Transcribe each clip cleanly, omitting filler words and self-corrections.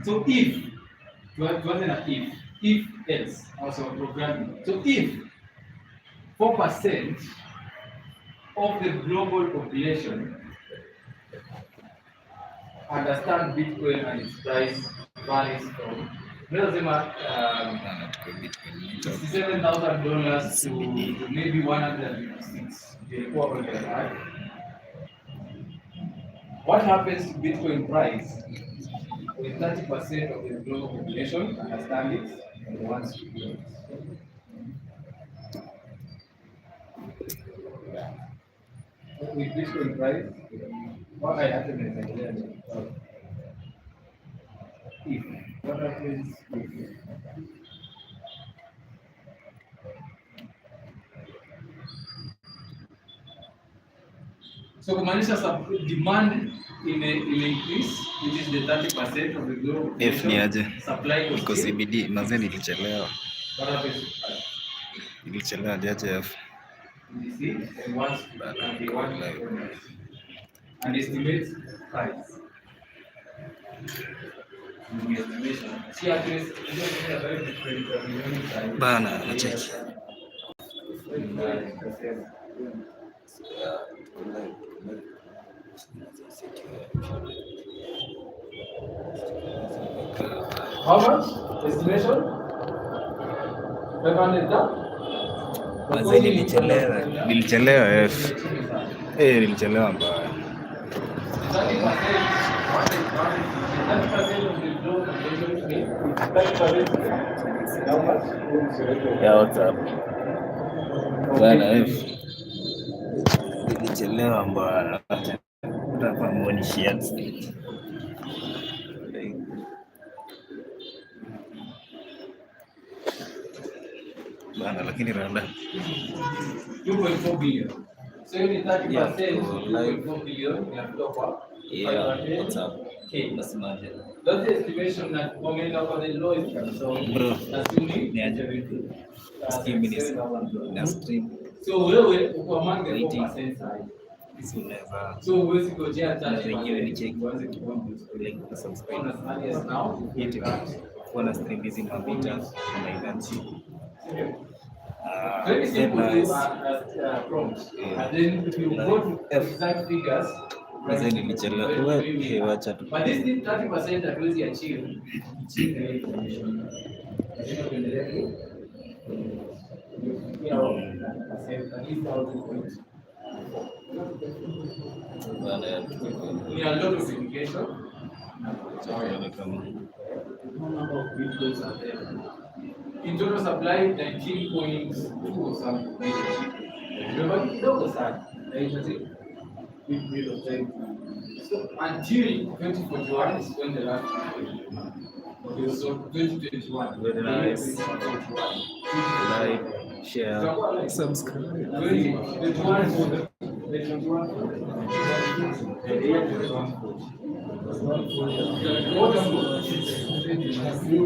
So if wasn't a if else also programming. So if 4% of the global population understand Bitcoin and its price varies from $67,000 to maybe 156. What happens to Bitcoin price when 30% of the global population understand it and wants to do it? With Bitcoin price, what I happen is if what happens if so kumaanisha demand increase which is the 30% of the global F ni aje supply iko CBD mazee nilichelewa aje F and estimate price bana nacheki how much estimation? 500 mazee nilichelewa F nilichelewa mbaya ya WhatsApp bana F nilichelewa mbaya hata muone shares bana lakini rada 2.4 billion. So you need 30%, 2.4 billion WhatsApp. Okay, that's the estimation that Omega for the lowest. So Bro, assuming ni aje minutes na stream. So wewe uko among the 4% side. So huwezi kujia tatu wenyewe ni check uanze kuomba like subscribe now hit wana stream hizi mapita na events very simple prompt and then you go to exact figures. Mazee nilichelewa wacha tu But this 30% hatuwezi achieve information. We are a lot of education. In total supply 19.2 or something. Remember kidogo sana. So until 2041 is when the last okay, so 2021 very nice like share subscribe 2021 for the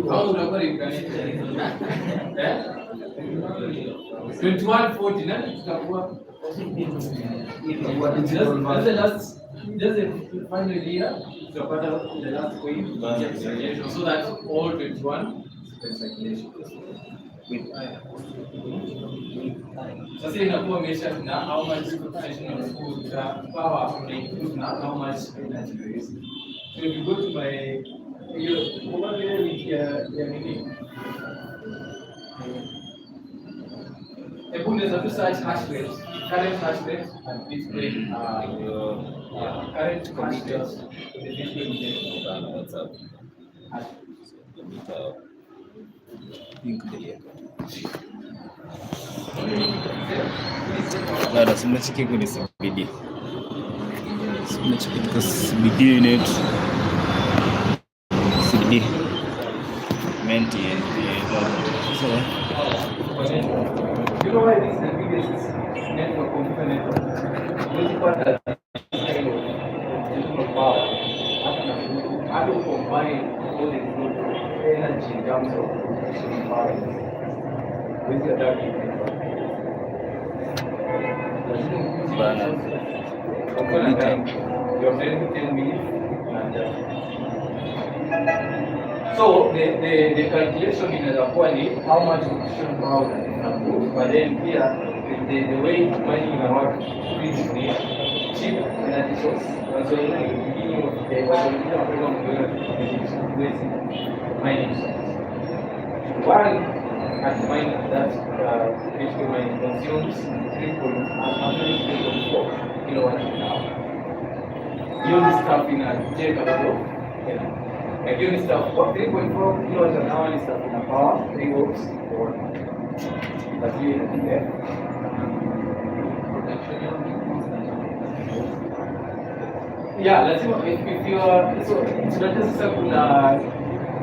how would I 2140 na tutakuwa Just the final year, the last coin, so that all 21 is circulation. Sasa inakuwa measure na how much computational power they use na how much energy they use. So if you go to my to search hash rate, current hash rate and Bitcoin current hash rate to the Bitcoin WhatsApp bana simnachiki kwenye CBD simnachiki kwa CBD net CBD menti and so you know why this is the biggest network computer network? Power. How to combine all the good energy in terms of computational power with your data network? Your friend will tell me and So the calculation inaweza kuwa ni how much computational power una put, but then pia the way money ina work is ni cheap energy source. So in the beginning of the program with mining source. One at mine that Bitcoin mining consumes 3.4 kilowatts an hour. Hiyo ni stuff inajenga kidogo. Like you need stuff, 3.4 kilowatts an hour is stuff in a power, 3 volts or that's you in there. Yeah, lazima if you are so tunataka sasa kuna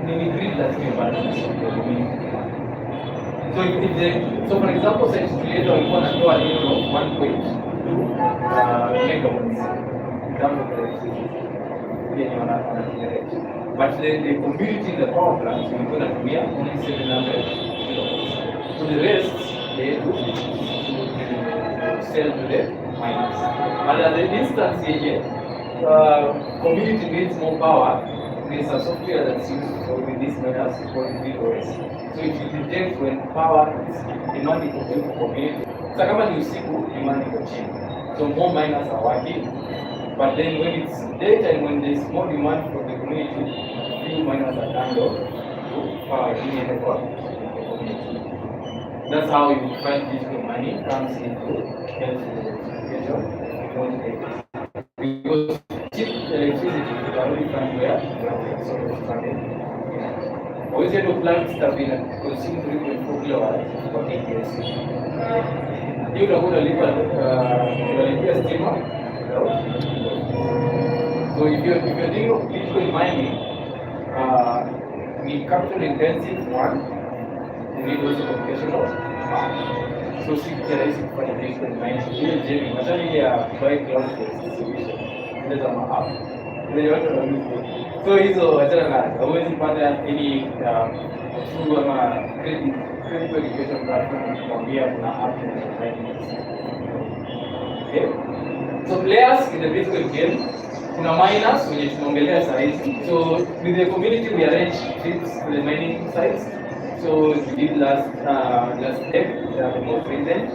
ni grid lazima balance. So for example, since creator walikuwa wanatoa neno 1.2 megawatts kama but the community in the power plant is going to be only 700 kilowatts. So the rest they do sell to the miners. And at the instance here, community needs more power. There is a software that's used for these miners called VOS. So it will detect when power is demanding for the community. So kama ni usiku, demand iko chini. So more miners are working. But then when it's daytime, when there's more demand from the community, few miners are turned off to power in the community. That's how you find digital money comes into health education. Because cheap electricity you can only find where the solar is coming. Always had to plant stuff in consume 3.4 kilowatts for 8 years. You don't want to live steamer. So if you're thinking of Bitcoin mining, the capital intensive one, you need also computational. So CBD for the Bitcoin mining. Here, Jamie, what's buy cloud-based solution? There's an app. So hizo achana na hauwezi pata any through ama credit verification platform kuambia kuna app na mining. Okay. So players in the Bitcoin game, kuna miners wenye tunaongelea saa hizi. So with the community we arrange trips to the mining sites. So we did last step, the most recent.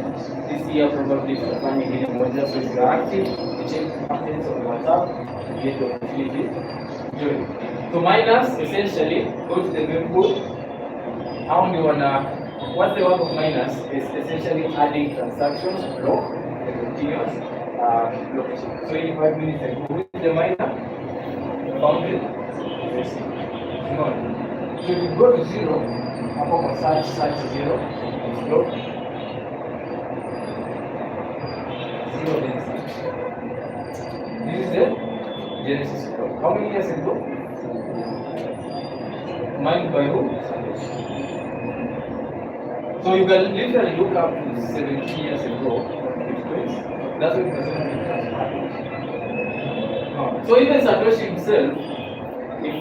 This year probably tutafanya ile moja. So if you are active, you check updates on WhatsApp, you get the opportunity to join. So miners essentially go to the mempool. How do you wanna? What the work of miners is essentially adding transactions block the continuous location. So in 5 minutes ago, with the miner, found it, no. So if you go to zero, upon search zero, it's blocked. Zero density. This is the genesis block. How many years ago? Mined by who? So you can literally look up to 17 years ago. That's what so even Satoshi himself, if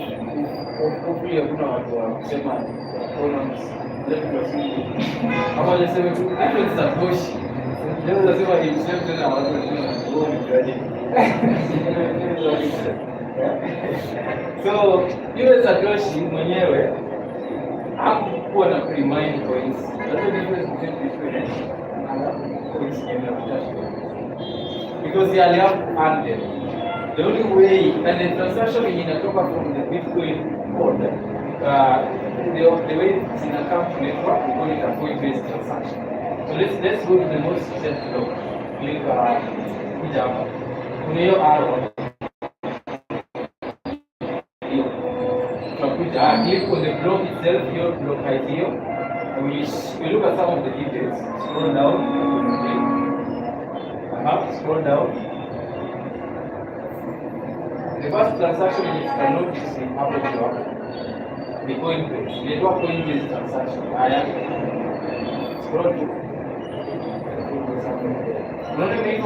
hopefully hakuna watu wa kusema economics, ama lesema tu even Satoshi leo lazima himself tena watu wanasema ni graduate. So even Satoshi mwenyewe hakuwa na pre-mine coins. That's the difference between Bitcoin and coins in the because they are earned them. The only way, and the transaction inatoka from the Bitcoin code, the way it's in account network, we call it a coin-based transaction. So let's go to the most recent block. Click Java. Kuna hiyo arrow. Click on the block itself, your block ID. We look at some of the details. Scroll down. Scroll down. The first transaction you can notice in Apple Block, the Coinbase. They do a Coinbase transaction. Scroll to. What do you mean?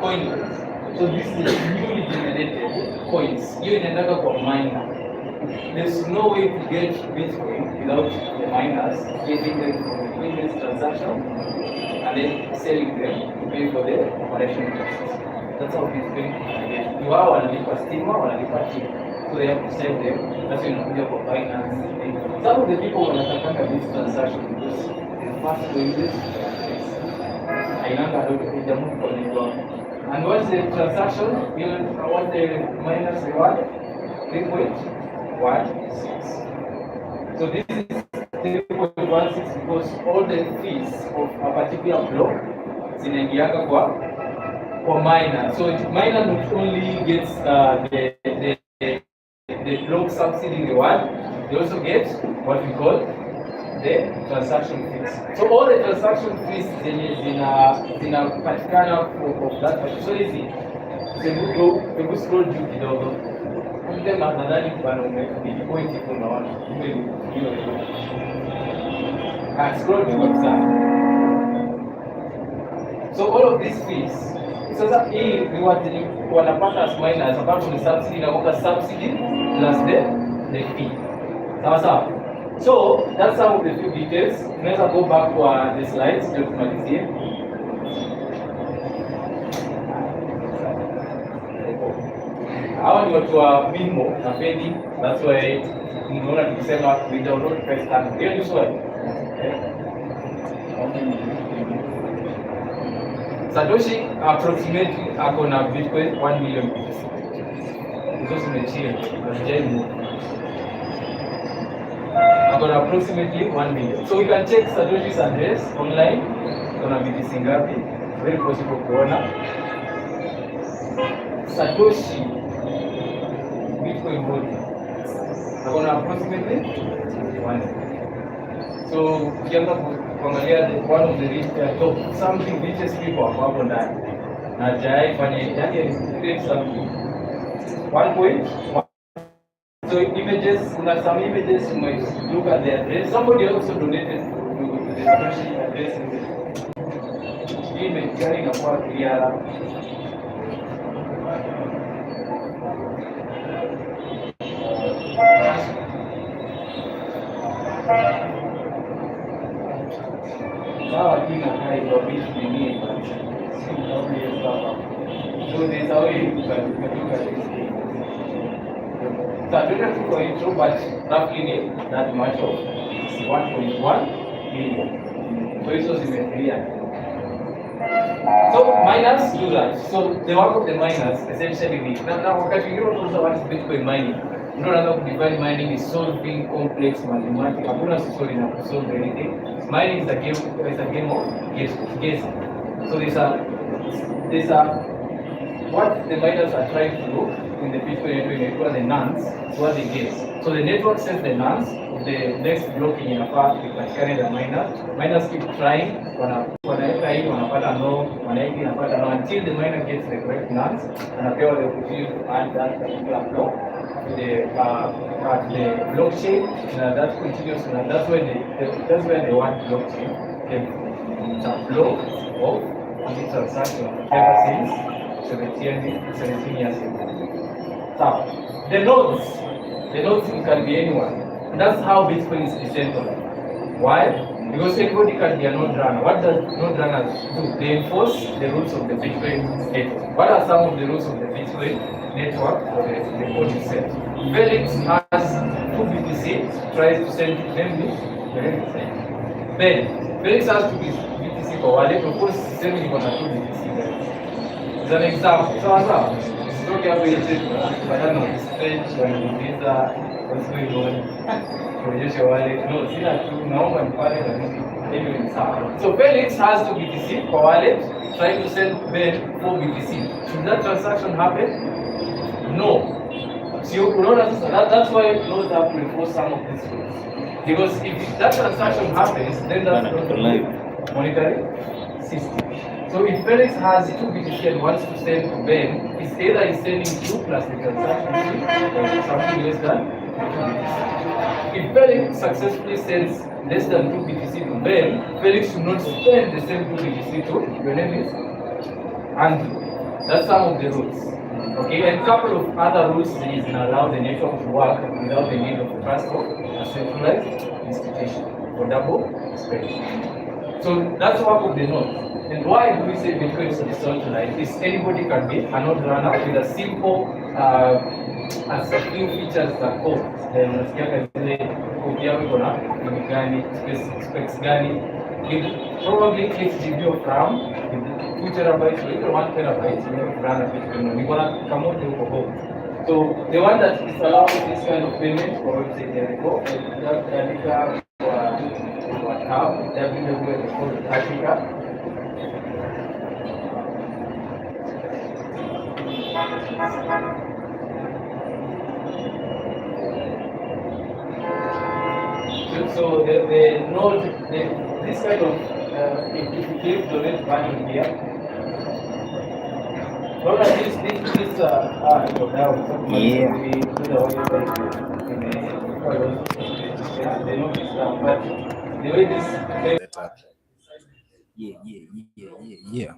Coinbase. So this is newly generated coins. You in another miner. There's no way to get Bitcoin without the miners getting them from the Coinbase transaction and then selling them to pay for the operation costs. That's how Bitcoin gets. You are wanalipa stima, wanalipa chip. So so they have to send them. That's when you for finance. Some of the people will attack this transaction because the first doing this. I know that the move for the and what's the transaction? What's the minus reward? 3.16. So this is 3.16 because all the fees of a particular block zinaingiaga kwa miner. So miner not only gets the block subsidy reward, they also get what we call the transaction fees. So all the transaction fees zinapatikana of that. So easy. Hebu scroll juu kidogo. Kumtema nadhani bwana point iko naona. Scroll juu kabisa. So all of these fees. Sasa hii reward wanapata as miners sababu ni subsidy na kwa subsidy plus the fee. Sawa sawa. So that's some of the few details. Let's go back to the slides to tumalizie. Hawa ni watu wa Bimo na Fendi. That's why unaona tukisema we download first time. Hiyo ni swali. Satoshi approximately ako na Bitcoin 1 million. Hizo zimechia. Got approximately 1 million. So we can check Satoshi's address online. Gonna be this ngapi? Very possible kuona. Satoshi Bitcoin holding. Got approximately 1 million. So ukianza kuangalia one of the top something richest people hapo ndani. Na jai fanya yani create something 1.1. So images, some images you might look at the address. Somebody also donated to the Satoshi address. Image carrying a part clear. Sawa kina kai kwa bishi ni so this how you can look at this. So I don't have to go into, but roughly that much of 1.1 million. So it was even clear. So miners do that. So the work of the miners essentially now wakati you don't know what is Bitcoin mining. You don't know Bitcoin mining is solving complex mathematics. Hakuna story na solve anything. Mining is a game of guessing. So these are what the miners are trying to do in the Bitcoin network, the nonce, what they guess. So the network sends the nonce of the next block in a path with the miners. Miners keep trying, wanapata no, until the miner gets the correct nonce and appear the opportunity to add that particular block to the blockchain. That continues, and that's where the word blockchain came from. It's a block of the transaction ever since 17 years ago. So, the nodes can be anyone. And that's how Bitcoin is decentralized. Why? Because anybody can be a node runner. What does node runners do? They enforce the rules of the Bitcoin network. What are some of the rules of the Bitcoin network for the code itself? Felix has 2 BTC, tries to send them Ben. Felix has 2 BTC for wallet, of course, sending on a 2 BTC. As an example, so okay, I will take but I don't know, strange when you visa, what's going on, produce your wallet. No, see that too, now I'm finding anyway. So Felix has 2 BTC for wallet, trying to send Ben 4 BTC. Should that transaction happen? No. So you notice that's why nodes have to enforce some of these rules. Because if that transaction happens, then that's not a monetary system. So if Felix has 2 BTC and wants to send to Ben, it's either he's sending 2 plus the transaction fee or something less than 2 BTC. If Felix successfully sends less than 2 BTC to Ben, Felix should not spend the same 2 BTC to your name is Andrew. That's some of the rules. Okay, and a couple of other rules is allow the network to work without the need of the trust of a centralized institution for double spending. So that's the work of the node. And why do we say Bitcoin is decentralized? Is anybody can be a node runner with a simple as a few features za code. Unasikia zile code yako iko na ni gani, specs gani, with probably 8 GB of RAM, with 2 terabytes or even 1 terabyte, you know, run a Bitcoin. You're gonna come out with home. So the one that is allowing this kind of payment for website there we go, andika kwa tab www.africa. So the node, this kind of, if you click donate button here, not at least this go down. Yeah. They know this down, but the way this. Yeah.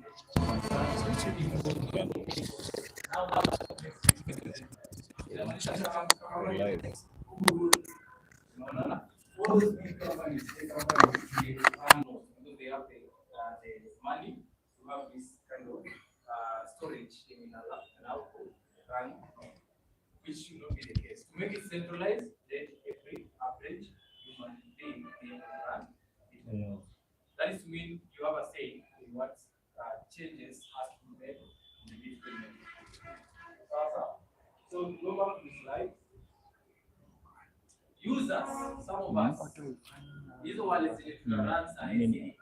All those big companies, they have the money to have this kind of storage in an output run, which should not be the case. To make it centralized, then every average human being can run it. That is to mean you have a say in what changes has to be made in the Bitcoin network. So go back to the slide. Users, some of us, these wallets in runs are easy.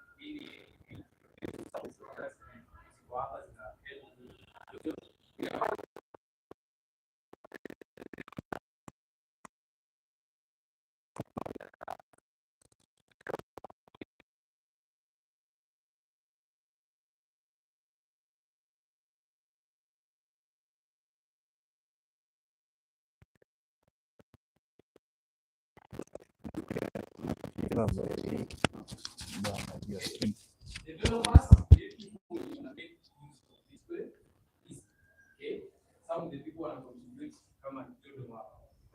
Some of the people want to contribute, come and do them up.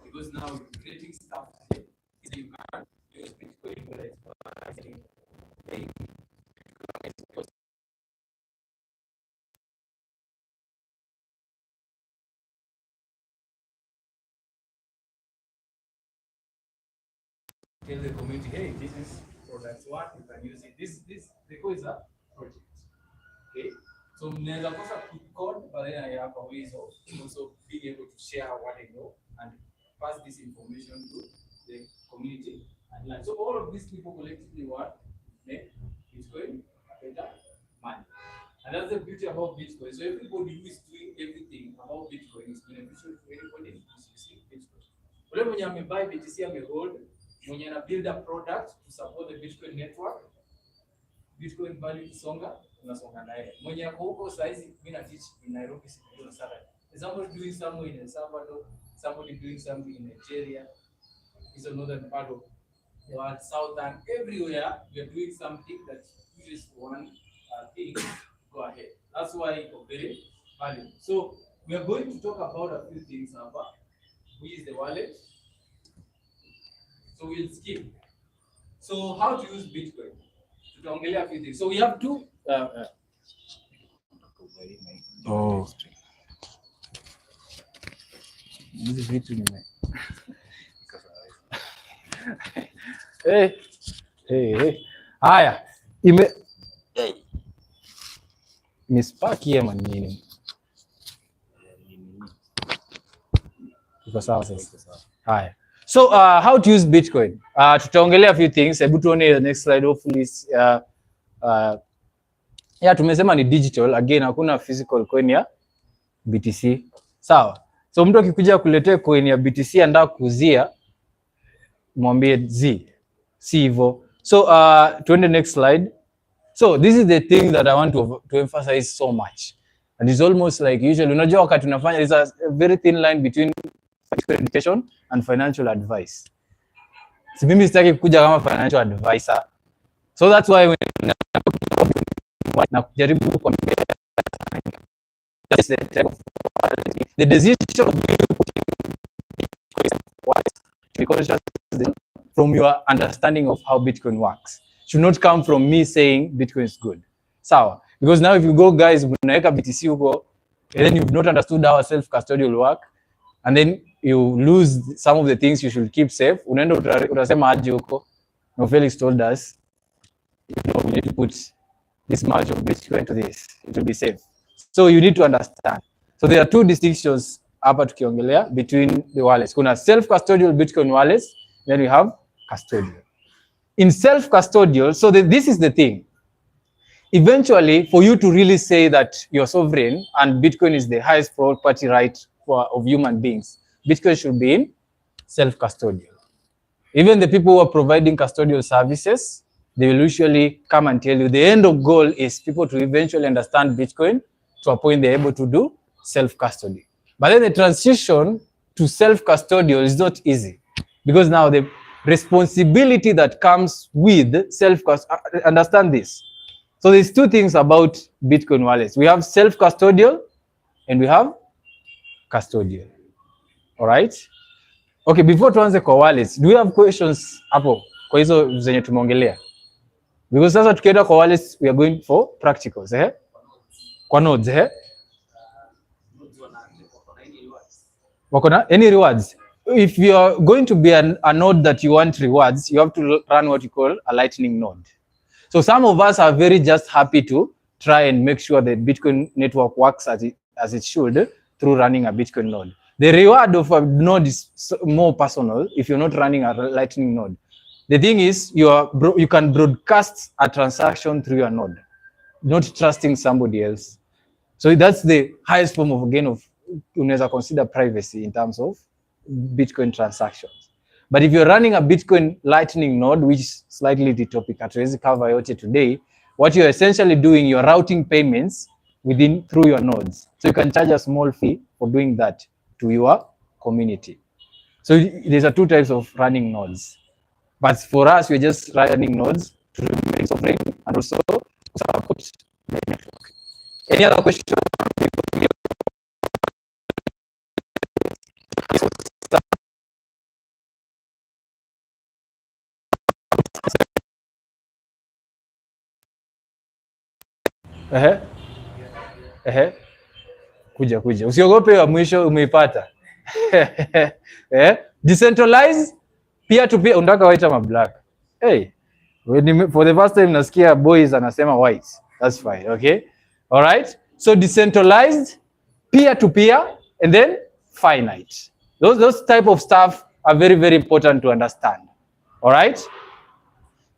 Because now you're creating stuff today, you can't use Bitcoin for it. Tell the community, hey, this is product one, you can use it. This the code is a project. Okay? So mnaweza kosa code, but then I have a ways of also being able to share what I know and pass this information to the community and learn. So all of these people collectively want make Bitcoin better money. And that's the beauty about Bitcoin. So everybody who is doing everything about Bitcoin is beneficial to anybody who is using Bitcoin. Ule mwenye amebuy BTC amehold, mwenye ana build a product to support the Bitcoin network, Bitcoin value kisonga, unasonga naye. Mwenye ako huko saizi, mimi na teach in Nairobi siku na Saturday. Somebody doing somewhere in El Salvador, somebody doing something in Nigeria, is another part of the world, southern, everywhere we are doing something that uses one thing. Go ahead. That's why it's very valuable. So we are going to talk about a few things about which is the wallet. So we'll skip. So how to use Bitcoin? Tutaongelea a few things. So we have two. Hizi vitu nime. Haya. Mispark ama nini? Iko sawa sasa. Haya. So how to use Bitcoin? Tutaongelea a few things. Hebu tuone the next slide hopefully. Tumesema ni digital. Again, hakuna physical coin ya BTC. Sawa. So mtu akikuja kuletea coin ya BTC anataka kuuzia, mwambie si hivyo. So tuende next slide. So this is the thing that I want to emphasize so much. And it's almost like usually, unajua wakati tunafanya, there's a very thin line between education and financial advice. Si mimi sitaki kuja kama financial advisor. So that's why when na kujaribu kuambia the decision of because from your understanding of how Bitcoin works should not come from me saying Bitcoin is good. Sawa. Because now if you go guys, unaweka BTC huko and then you've not understood how self-custodial work, and then you lose some of the things you should keep safe, unaenda utasema aje huko? No, Felix told us, we need to put this much of Bitcoin to this, it will be safe. So you need to understand. So there are two distinctions hapa tukiongelea between the wallets. Kuna self-custodial Bitcoin wallets, then we have custodial. In self-custodial, so this is the thing. Eventually, for you to really say that you're sovereign and Bitcoin is the highest property right of human beings, Bitcoin should be in self-custodial. Even the people who are providing custodial services, they will usually come and tell you the end of goal is people to eventually understand Bitcoin to a point they're able to do self-custody. But then the transition to self-custodial is not easy, because now the responsibility that comes with self-custodial, understand this. So there's two things about Bitcoin wallets. We have self-custodial and we have custodial. All right? Okay, before tuanze kwa wallets, do you have questions hapo kwa hizo zenye tumeongelea? Because sasa tukienda kwa wallets, we are going for practicals, Kwa nodes, Wako na any rewards? If you are going to be a node that you want rewards, you have to run what you call a lightning node. So some of us are very just happy to try and make sure the Bitcoin network works as it should through running a Bitcoin node. The reward of a node is more personal if you're not running a lightning node. The thing is, you can broadcast a transaction through your node, not trusting somebody else. So that's the highest form of gain of, unaweza consider privacy in terms of Bitcoin transactions. But if you're running a Bitcoin lightning node, which is slightly the topic hatuwezi cover yote today, what you're essentially doing, you're routing payments through your nodes. So you can charge a small fee for doing that to your community. So there's two types of running nodes. But for us, we're just running nodes to remain sovereign and also support the network. Any other question? Kuja. Usiogope wa mwisho umeipata. Decentralized peer to peer, unataka waita ma black. Hey, for the first time nasikia boys anasema white. That's fine, okay? All right? So decentralized, peer to peer, and then finite. Those type of stuff are very, very important to understand. All right?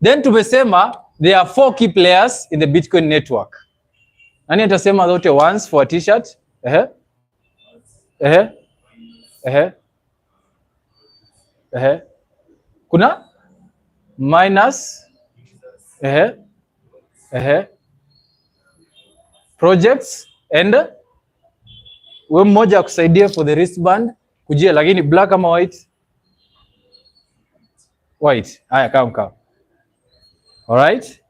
Then tumesema there are 4 key players in the Bitcoin network. Nani atasema zote once for a t-shirt? Kuna minus projects and we mmoja akusaidia for the wristband kujia, lakini black ama white? White. Haya, come. All right?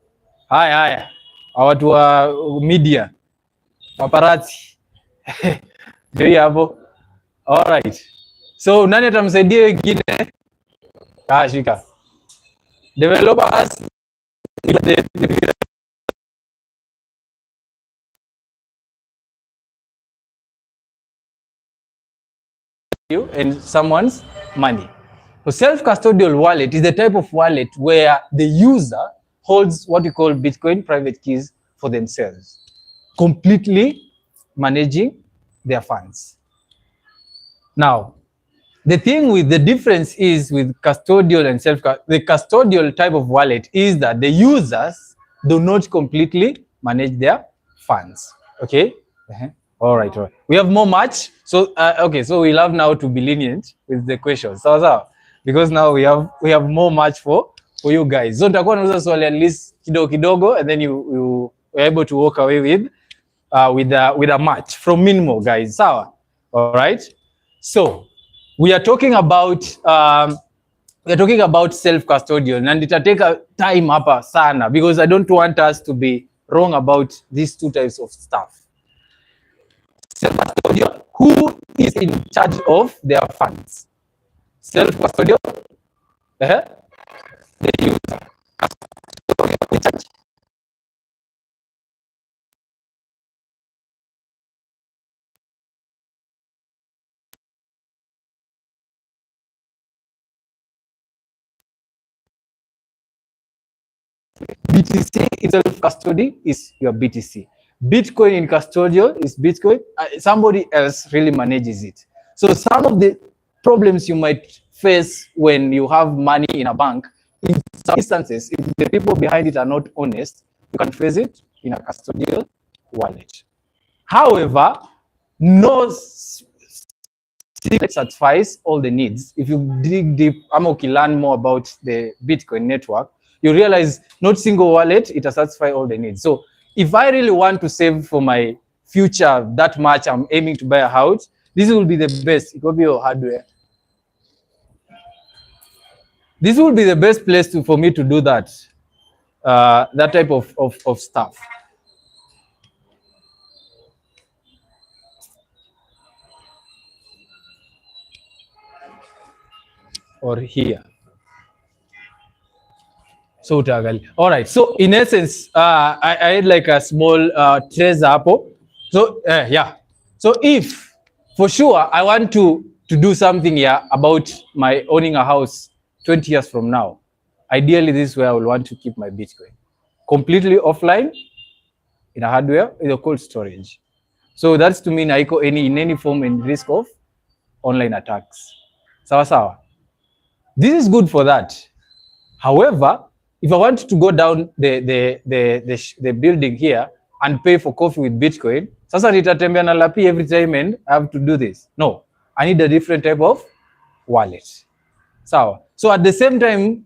Haya. Watu wa media. Paparazzi. Ndio hapo. All right. So nani atamsaidia wengine? Shika. Developers you and someone's money. So self-custodial wallet is the type of wallet where the user holds what we call Bitcoin private keys for themselves, completely managing their funds. Now, the thing with the difference is with custodial and the custodial type of wallet is that the users do not completely manage their funds. Okay? All right. We have more much. So, okay, so we'll have now to be lenient with the questions. So, because now we have more much for you guys. So, nitakuwa nauliza swali at least kidogo, and then you are able to walk away with a match from minimal, guys. Sawa? All right? So, we are talking about self-custodial, and itatake time hapa sana because I don't want us to be wrong about these two types of stuff. Self-custodial, who is in charge of their funds? Self-custodial, the user. In charge. BTC in self-custody is your BTC. Bitcoin in custodial is Bitcoin. Somebody else really manages it. So some of the problems you might face when you have money in a bank, in some instances, if the people behind it are not honest, you can face it in a custodial wallet. However, no secret satisfies all the needs. If you dig deep, learn more about the Bitcoin network, you realize not single wallet, it will satisfy all the needs. So if I really want to save for my future that much, I'm aiming to buy a house, this will be the best. It will be your hardware. This will be the best place for me to do that, that type of stuff. Or here. So all right. So in essence, I had like a small treasure apple. So yeah. So if for sure I want to do something here about my owning a house 20 years from now, ideally this is where I will want to keep my Bitcoin completely offline in a hardware in a cold storage. So that's to mean I in any form in risk of online attacks. Sawa sawa. This is good for that. However, if I want to go down the building here and pay for coffee with Bitcoin, sasa nitatembea na lapi every time and I have to do this. No, I need a different type of wallet. So at the same time,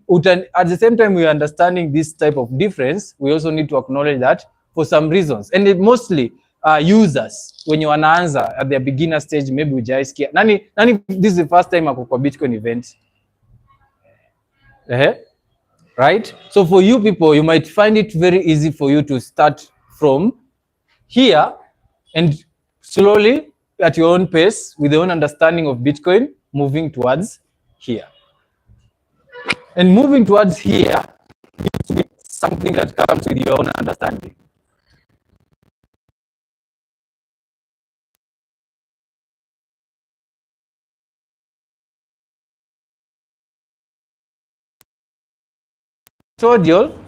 we are understanding this type of difference. We also need to acknowledge that for some reasons, and it mostly users when you wanaanza at their beginner stage, maybe hujaisikia nani this is the first time ako kwa Bitcoin event. Right? So for you people, you might find it very easy for you to start from here and slowly at your own pace with your own understanding of Bitcoin moving towards here. And moving towards here needs to be something that comes with your own understanding.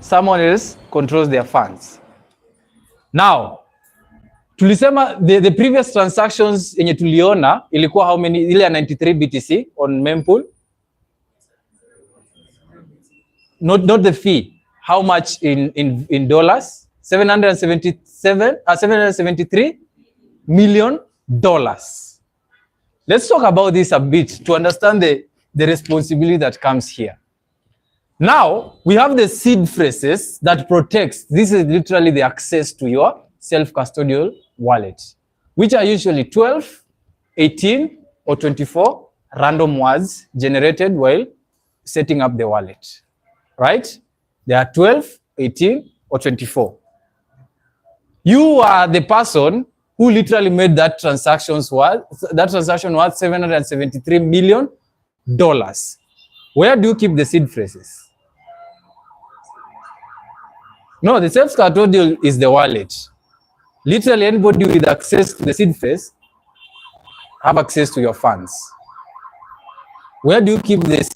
Someone else controls their funds. Now, tulisema the previous transactions yenye tuliona ilikuwa how many? Ile ya 93 BTC on mempool. Not the fee. How much in dollars? 773 million dollars. Let's talk about this a bit to understand the responsibility that comes here. Now, we have the seed phrases that protects. This is literally the access to your self-custodial wallet, which are usually 12, 18, or 24 random words generated while setting up the wallet, right? There are 12, 18, or 24. You are the person who literally made that transaction worth $773 million. Where do you keep the seed phrases? No, the self-custodial is the wallet. Literally, anybody with access to the seed phrase have access to your funds. Where do you keep the seed?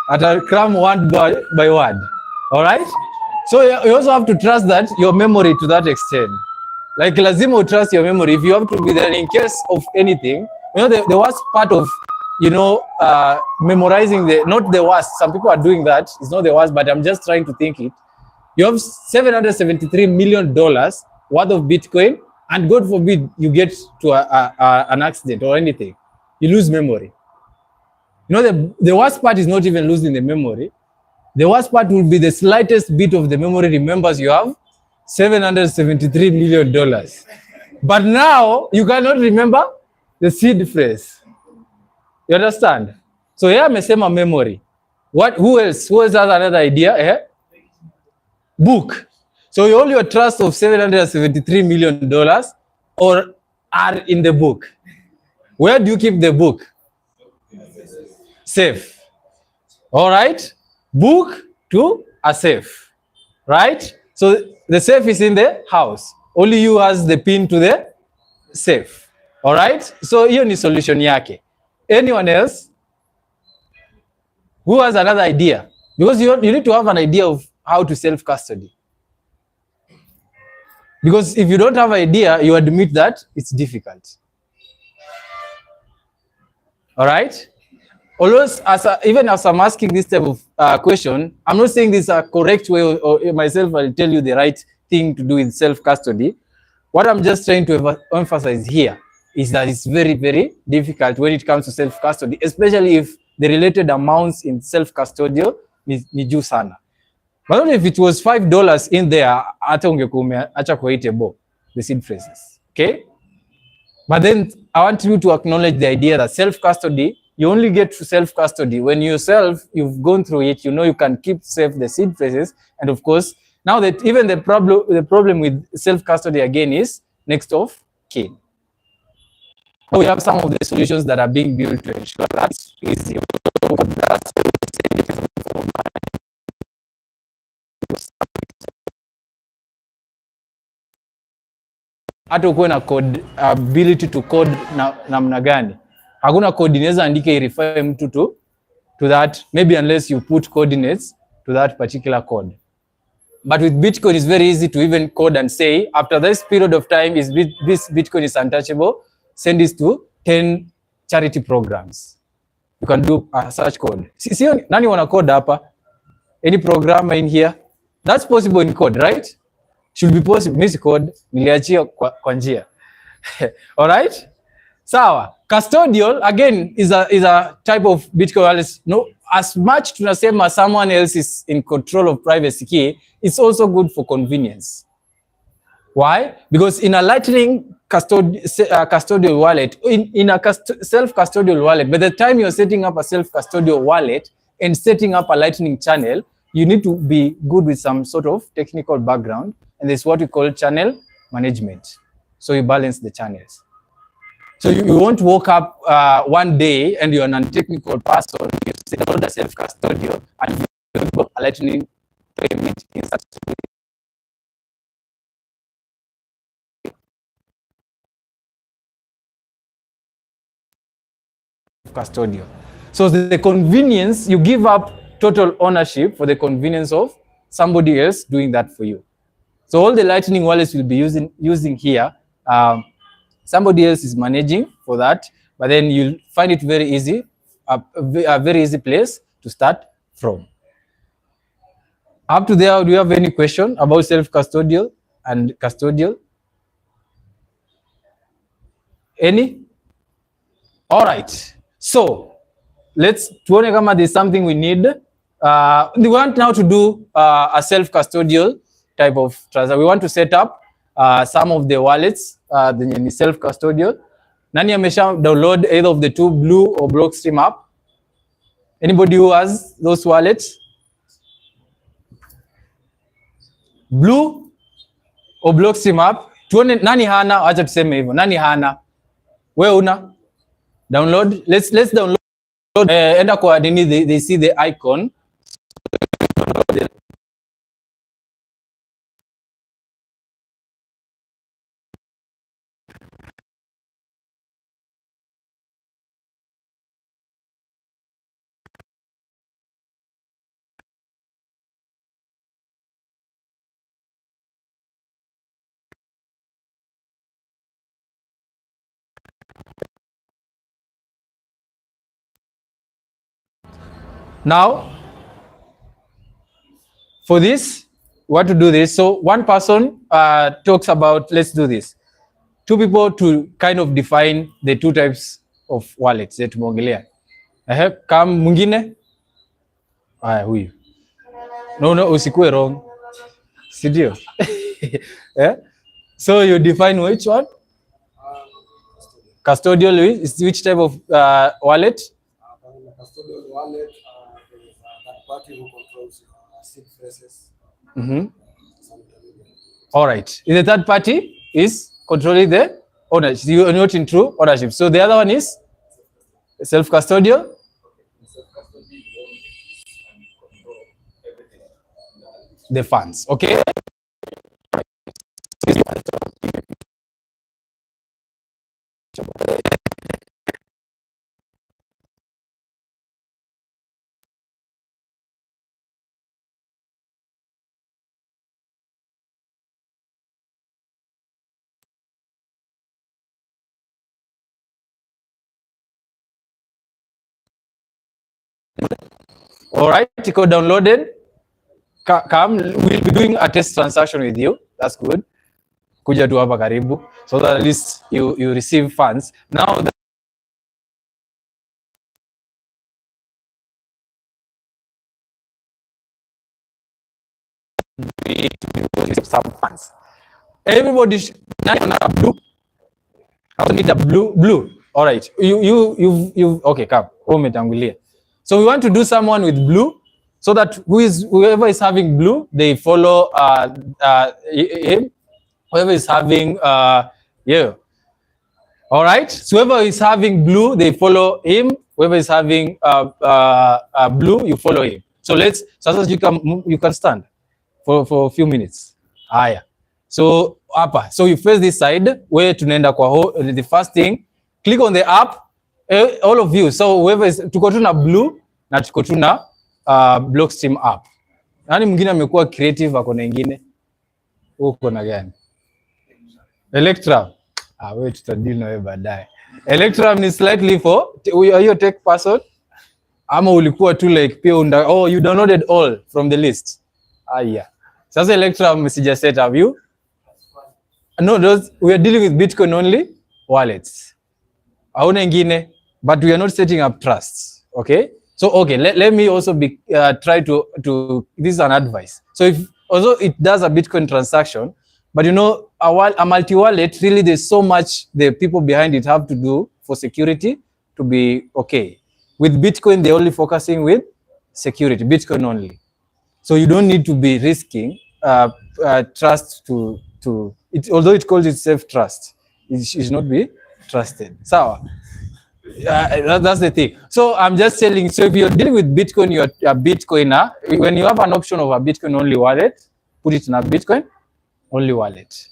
At a cram word by word. All right? So you also have to trust that your memory to that extent. Like lazima trust your memory. If you have to be there in case of anything, you know, the worst part of, you know, memorizing not the worst. Some people are doing that. It's not the worst, but I'm just trying to think it. You have $773 million worth of Bitcoin, and God forbid you get to an accident or anything. You lose memory. You know, the worst part is not even losing the memory. The worst part will be the slightest bit of the memory remembers you have $773 million. But now you cannot remember the seed phrase. You understand? So here amesema memory. Who else? Who else has another idea? Book. So all your trust of $773 million or are in the book. Where do you keep the book? Safe. All right. Book to a safe, right? So the safe is in the house. Only you has the pin to the safe. All right? So hiyo ni solution yake. Anyone else who has another idea? Because you need to have an idea of how to self-custody. Because if you don't have an idea, you admit that it's difficult. All right? Always, even as I'm asking this type of question, I'm not saying this is a correct way, or myself I'll tell you the right thing to do with self-custody. What I'm just trying to emphasize here is that it's very, very difficult when it comes to self-custody, especially if the related amounts in self-custodial ni juu sana. But if it was $5 in there, hata ungekuwa acha kwa itebo, the seed phrases, okay? But then I want you to acknowledge the idea that self-custody, you only get to self-custody when yourself, you've gone through it, you know you can keep safe the seed phrases, and of course, now that even the problem with self-custody again is next of kin. We have some of the solutions that are being built to ensure that it's easy. Hata ukuwe na code ability to code namna gani, hakuna code inaweza andika irify mtu to that, maybe unless you put coordinates to that particular code. But with Bitcoin, it's very easy to even code and say, after this period of time, this Bitcoin is untouchable, send this to 10 charity programs. You can do a search code. See, nani wana code hapa? Any programmer in here? That's possible in code, right? Should be possible. Misi code, niliachia kwa njia. All right? Sawa. Custodial, again, is a type of Bitcoin wallet. No, as much tunasema someone else is in control of privacy key, it's also good for convenience. Why? Because in a Lightning custodial wallet, in a self-custodial wallet, by the time you're setting up a self-custodial wallet and setting up a Lightning channel, you need to be good with some sort of technical background, and there's what we call channel management. So you balance the channels. So you won't wake up one day and you're a non-technical person, you set up a self-custodial, and you have a Lightning payment in such a way. Custodial. So the convenience, you give up total ownership for the convenience of somebody else doing that for you. So all the Lightning wallets will be using here, somebody else is managing for that, but then you'll find it very easy, a very easy place to start from. Up to there, do you have any question about self-custodial and custodial? Any? All right. So let's tuone kama there's something we need. We want now to do a self-custodial type of transaction. We want to set up some of the wallets, the self-custodial. Nani amesha download either of the two, Blue or Blockstream app? Anybody who has those wallets? Blue or Blockstream app? Tuone nani hana, acha tuseme hivyo. Nani hana? Wewe una? Download. Let's download. Enda kwa nini they see the icon. Now, for this, what to do this? So one person talks about, let's do this. Two people to kind of define the two types of wallets that tumeongelea. Kama mwingine? Haya, huyu. No, usikue wrong. Sidio? Yeah? So you define which one? Custodial is which type of wallet? Custodial wallet, there is that party who controls seed phrases. All right. The third party is controlling the ownership. You are not in true ownership. So the other one is self-custodial. the funds. Okay. All right, iko downloaded. Come, we'll be doing a test transaction with you. That's good. Kuja tu hapa karibu, so that at least you receive funds. Now we receive some funds. Everybody blue. I need a blue. All right. You okay, come. Umetangulia. So we want to do someone with blue, so that whoever is having blue, they follow him. Whoever is having yeah. All right. So whoever is having blue, they follow him. Whoever is having blue, you follow him. So you can stand for a few minutes. Haya. So hapa, so you face this side where tunaenda kwa the first thing, click on the app, all of you. So whoever is tuko tu na blue na tuko tu na Blockstream app. Nani mwingine amekuwa creative ako na nyingine? Uko na gani? Electrum. Wewe tutadeal na wewe baadaye. Electrum ni slightly for hiyo tech person ama ulikuwa tu like pia you downloaded all from the list. Yeah. Sasa Electrum sija set up you. No, we are dealing with Bitcoin only wallets. Hauna ingine, but we are not setting up trusts. Okay? So okay, let me also try to this is an advice. So although it does a Bitcoin transaction, but you know, a multi-wallet, really there's so much the people behind it have to do for security to be okay. With Bitcoin, they're only focusing with security, Bitcoin only. So you don't need to be risking trust to it, although it calls itself trust, it should not be trusted. So that's the thing. So I'm just telling, so if you're dealing with Bitcoin, you're a Bitcoiner. When you have an option of a Bitcoin only wallet, put it in a Bitcoin only wallet.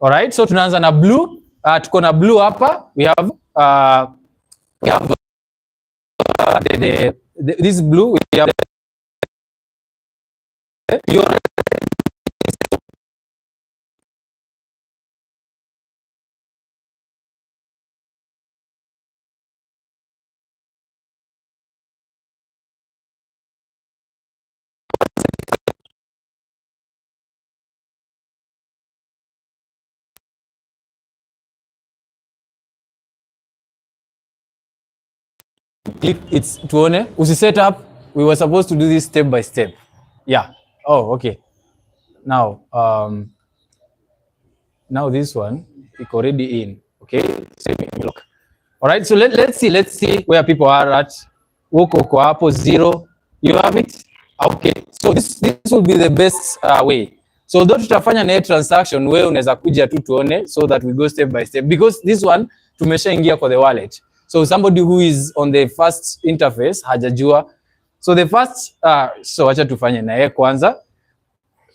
All right, so tunaanza na blue. Tuko na blue hapa. We have this blue. We have click it's tuone usi set up. We were supposed to do this step by step. Yeah. Oh, okay. Now now this one is already in. Okay, so look. All right, so let's see where people are at. Woko kwa hapo 0. You have it. Okay, so this will be the best way. So though tutafanya na transaction, wewe unaweza kuja tu tuone, so that we go step by step, because this one tumeshaingia kwa the wallet. So somebody who is on the first interface hajajua. So the first so acha tufanye na yeye kwanza.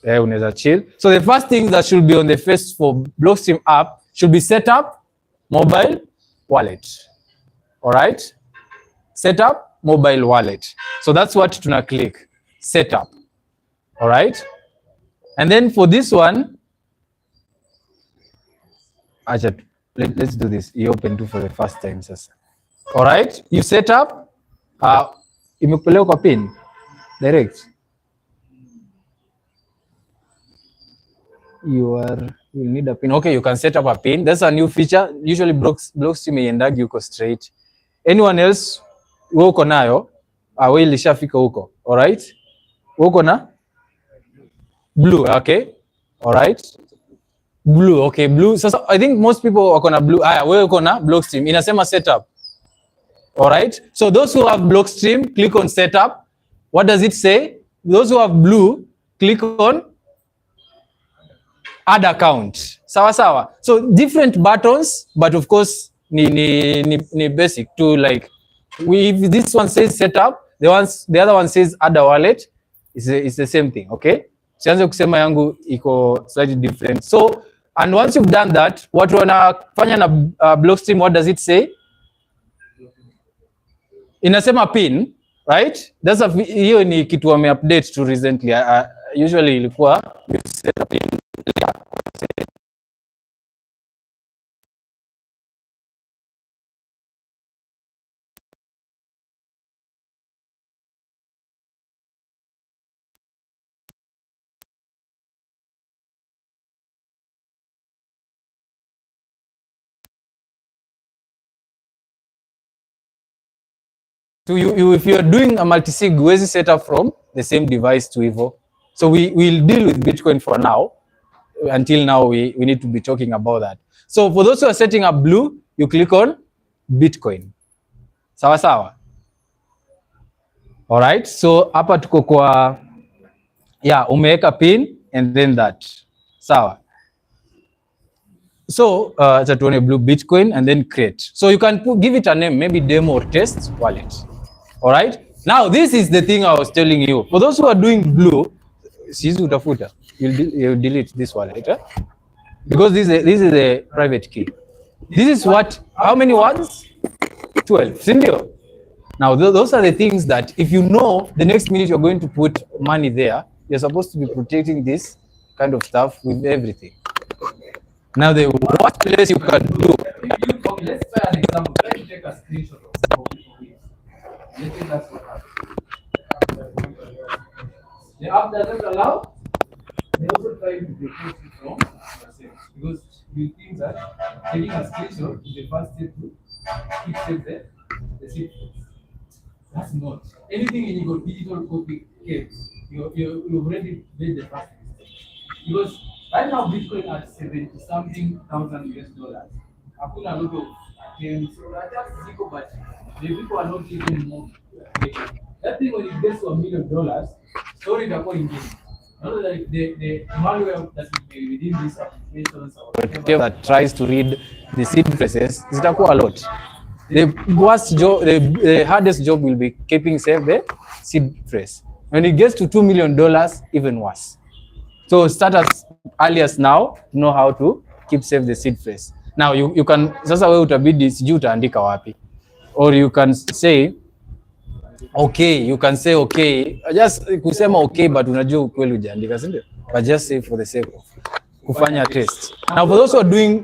Unaweza chill. So the first thing that should be on the face for Blockstream app should be set up mobile wallet. All right? Set up mobile wallet. So that's what tuna click. Set up. All right? And then for this one, let's do this. You open to for the first time sasa. All right? You set up imekupeleka kwa pin direct. You need a pin. Okay, you can set up a pin. That's a new feature. Usually Blockstream iendagi huko straight. Anyone else uko nayo? Wewe ilishafika huko. All right? Uko na blue, okay? All right? Blue, okay, blue. So I think most people wako na blue. Wewe uko na Blockstream. Inasema setup. All right? So those who have Blockstream, click on setup. What does it say? Those who have blue, click on add account. Sawa sawa. So different buttons, but of course ni basic to like if this one says setup, the other one says add a wallet, it's the same thing, okay? Sianze kusema yangu iko slightly different. So, and once you've done that, watu wanafanya na Blockstream, what does it say? Inasema pin, right? Hiyo ni kitu wame update to recently. Usually ilikuwa you set a pin. So if you are doing a multi-sig, huwezi set up from the same device to hivyo. So we'll deal with Bitcoin for now. Until now, we need to be talking about that. So for those who are setting up Blue, you click on Bitcoin. Sawa sawa. All right. So hapa tuko kwa umeweka pin and then that. Sawa. So tuone Blue Bitcoin and then create. So you can give it a name, maybe demo or test wallet. All right. Now this is the thing I was telling you. For those who are doing Blue, you'll delete this wallet, because this is a private key. This is what, how many words? 12. Sindio? Now those are the things that if you know the next minute you're going to put money there, you're supposed to be protecting this kind of stuff with everything. Now the worst place you can do. Let's try an example. Let's take a screenshot of it. Let's say that's what happens. The app doesn't allow. They also try to protect it from yourself, because you think that taking a screenshot is the first step to keep safe the secrets. That's not. Anything in your digital copy case, you've already made the first mistake. Because right now Bitcoin at 70-something thousand US dollars. I put a lot of attempts, so I just zero, but the people are not even more. That thing when it gets to $1 million, story the point is. Not like the malware that will be within these applications or whatever that tries to read the seed phrases, zitakuwa a lot. The worst job, the hardest job will be keeping safe the seed phrase. When it gets to $2 million, even worse. So start as early as now to know how to keep safe the seed phrase. Now you can, sasa wewe utabidi sijui utaandika wapi. Or you can say okay, you can say okay, just kusema okay, but unajua ukweli hujaandika, si ndio? But just say for the sake of kufanya test. Now for those who are doing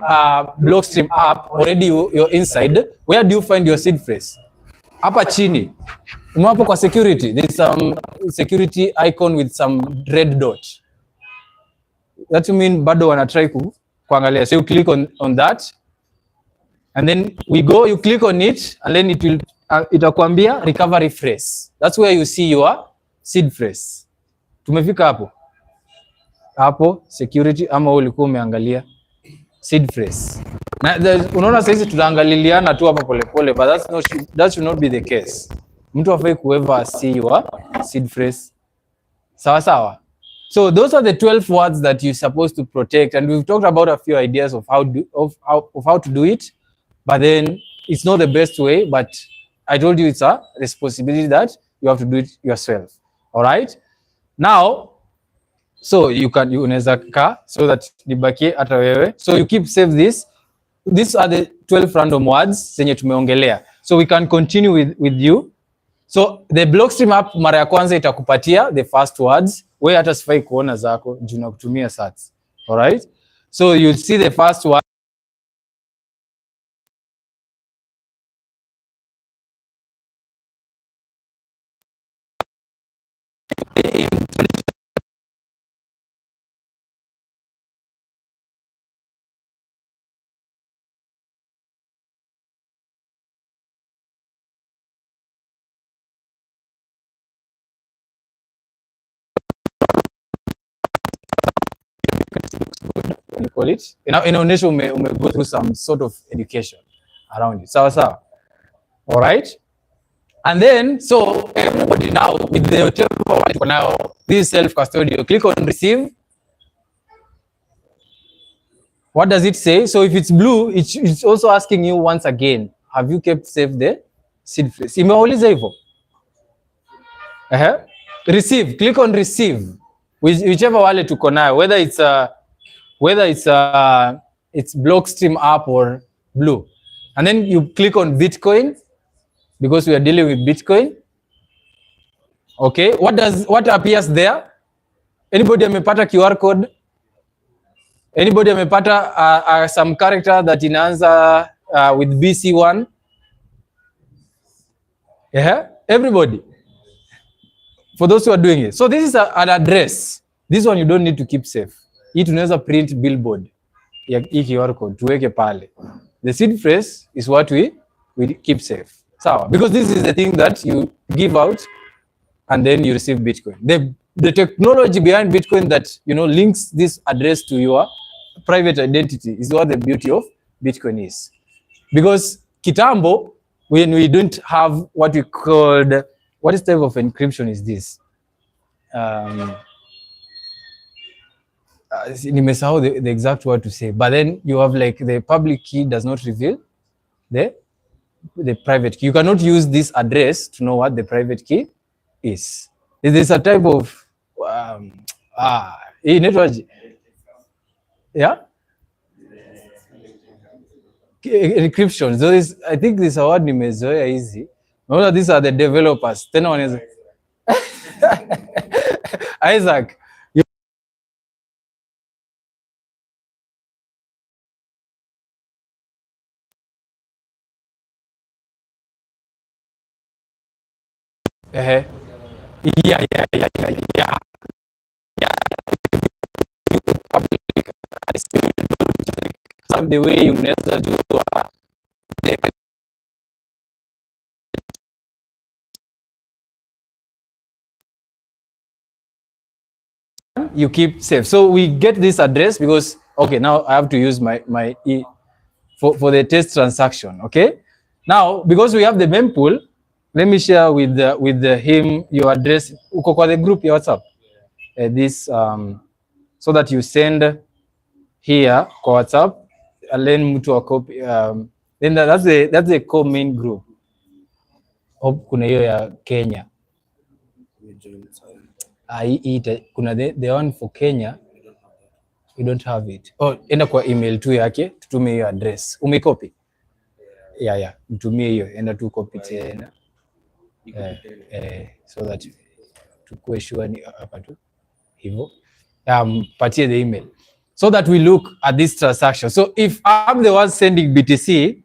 Blockstream app, already you're inside, where do you find your seed phrase? Hapa chini. Umewapo kwa security, there is some security icon with some red dot. That mean bado wana try kuangalia. So you click on that. And then you click on it, and then it will itakwambia recovery phrase. That's where you see your seed phrase. Tumefika hapo. Hapo security ama ulikuwa umeangalia seed phrase. Na unaona sasa tunaangaliliana tu hapa polepole, but that should not be the case. Mtu afai kuever see your seed phrase. Sawa sawa. So those are the 12 words that you're supposed to protect, and we've talked about a few ideas of how to do it, but then it's not the best way, but I told you it's a responsibility that you have to do it yourself. All right. Now, so unaweza kaa so that nibakie hata wewe. So you keep save this. These are the 12 random words zenye tumeongelea. So we can continue with you. So the Blockstream app mara ya kwanza itakupatia the first words. Wewe hata sifai kuona zako juu na kutumia sats. All right. So you'll see the first word. You call it. Inaonyesha ume go through some sort of education around it. Sawa sawa. All right. And then, so everybody now with the whatever now, this self-custodial, click on receive. What does it say? So if it's blue, it's also asking you once again, have you kept safe the seed phrase? Imeuliza hivyo. Receive, click on receive. whichever wallet tuko nayo, whether it's Blockstream app or Blue, and then you click on Bitcoin because we are dealing with Bitcoin. Okay, what appears there? Anybody amepata QR code? Anybody amepata some character that inaanza with BC1? Yeah, everybody. For those who are doing it. So this is an address. This one you don't need to keep safe. Hii tunaweza print billboard ya hii QR code tuweke pale. The seed phrase is what we keep safe. Sawa, because this is the thing that you give out and then you receive Bitcoin. The technology behind Bitcoin that links this address to your private identity is what the beauty of Bitcoin is. Because kitambo, when we don't have what we called, what type of encryption is this? Nimesahau the exact word to say, but then you have like the public key does not reveal the private key. You cannot use this address to know what the private key is. There's a type of network, yeah, encryption. So this, I think this award nimezoea easy. Remember, these are the developers. Then one is Isaac. Yeah. The way you unaweza jua you keep safe. So we get this address because okay, now I have to use my e for the test transaction. Okay, now because we have the mempool, let me share with him your address. Uko kwa the group ya WhatsApp. This so that you send here kwa WhatsApp and then mtu wa copy then that's the core main group. Hope kuna hiyo ya Kenya. Kuna the one for Kenya. We don't have it. Oh, enda kwa email tu yake, tutume hiyo address. Umekopi? Yeah, mtumie hiyo, enda tu copy tena. So that tukue sure ni hapa tu. Hivyo. Patie the email. So that we look at this transaction. So if I'm the one sending BTC,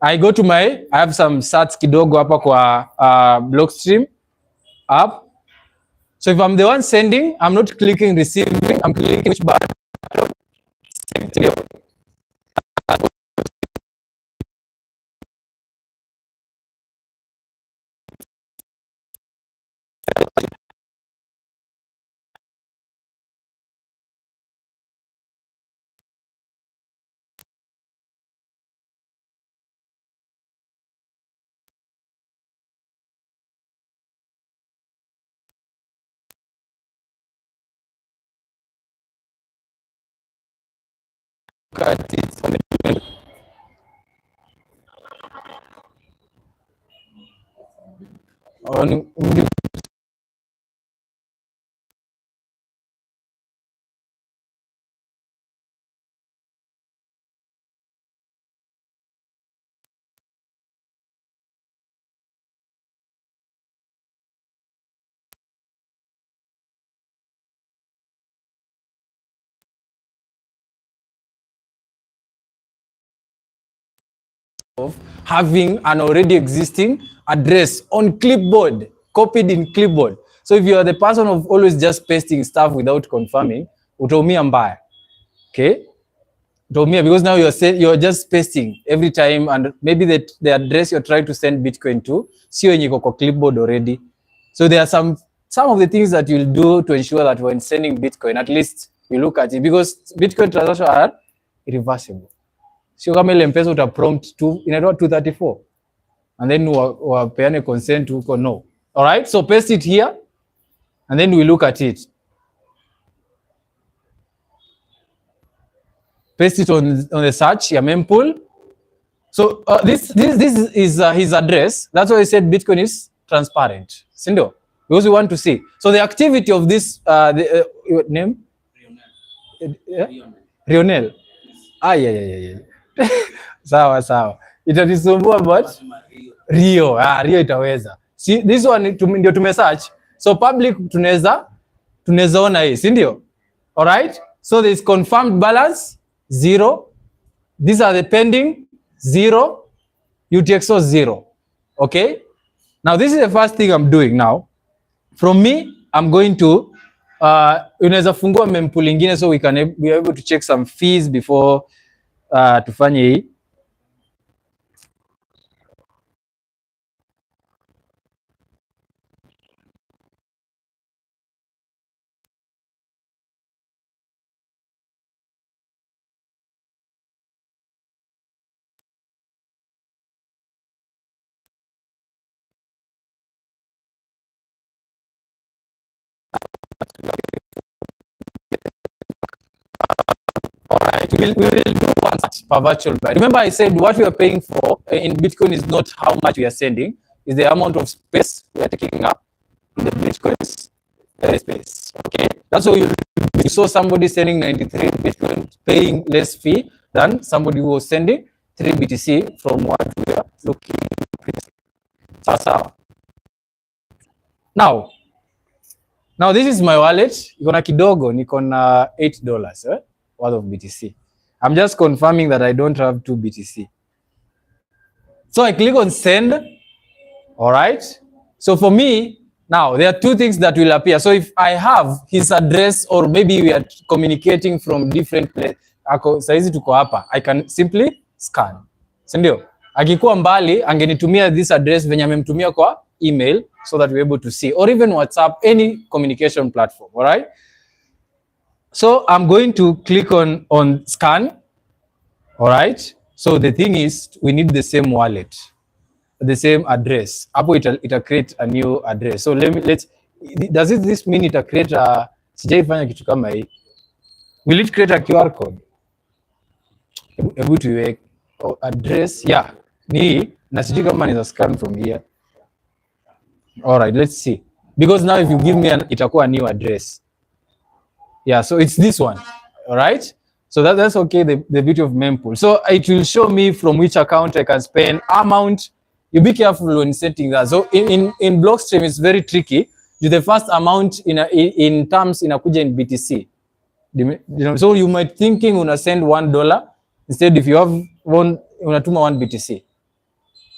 I go to I have some sats kidogo hapa kwa Blockstream app. So if I'm the one sending, I'm not clicking receiving, I'm clicking which button? Of having an already existing address on clipboard, copied in clipboard. So if you are the person of always just pasting stuff without confirming, utaumia mbaya. Okay? Utaumia because now you're just pasting every time, and maybe the address you're trying to send Bitcoin to, sio yenye iko kwa clipboard already. So there are some of the things that you'll do to ensure that when sending Bitcoin, at least you look at it, because Bitcoin transactions are irreversible. Sio kama ile mpesa uta prompt tu inaitwa 234 and then wapeane consent huko, no. All right, so paste it here and then we look at it. Paste it on the search ya mempool. So this is his address. That's why I said Bitcoin is transparent. Sindo, because we want to see. So the activity of this, your name? Yeah? Rionel. Ah, yeah. Sawa sawa, itanisumbua but Rio, Rio itaweza. See, this one ndio tumesearch. So public tunaweza ona hii, si ndio? All right? So there is confirmed balance 0. These are the pending 0. UTXO 0. Okay? Now this is the first thing I'm doing now. From me, I'm going to unaweza fungua mempool ingine so we are able to check some fees before tufanye hii. Alright, we will do one per virtual buy. Remember I said what we are paying for in Bitcoin is not how much we are sending, is the amount of space we are taking up in the Bitcoin's space. Okay, that's why you saw somebody sending 93 Bitcoin paying less fee than somebody who was sending 3 BTC from what we are looking at. Sasa. Now this is my wallet. Iko na kidogo, niko na $8 worth of BTC. I'm just confirming that I don't have 2 BTC. So I click on send. All right. So for me, now there are 2 things that will appear. So if I have his address or maybe we are communicating from different places, saizi tuko hapa, I can simply scan. Si ndio? Akikuwa mbali, angenitumia this address venye amemtumia kwa email so that we're able to see, or even WhatsApp, any communication platform. All right. So I'm going to click on scan. All right. So the thing is, we need the same wallet, the same address. Hapo ita create a new address. So does this mean ita create a, sijaifanya kitu kama hii. Will it create a QR code? Hebu tuiweke address, yeah. Ni na sijui kama ni scan from here. All right, let's see. Because now if you give me itakuwa a new address. Yeah, so it's this one. All right. So that's okay, the beauty of mempool. So it will show me from which account I can spend amount. You be careful when setting that. So in Blockstream it's very tricky. The first amount in terms inakuja in BTC. You know, so you might thinking una send $1 instead, if you have unatuma 1 BTC.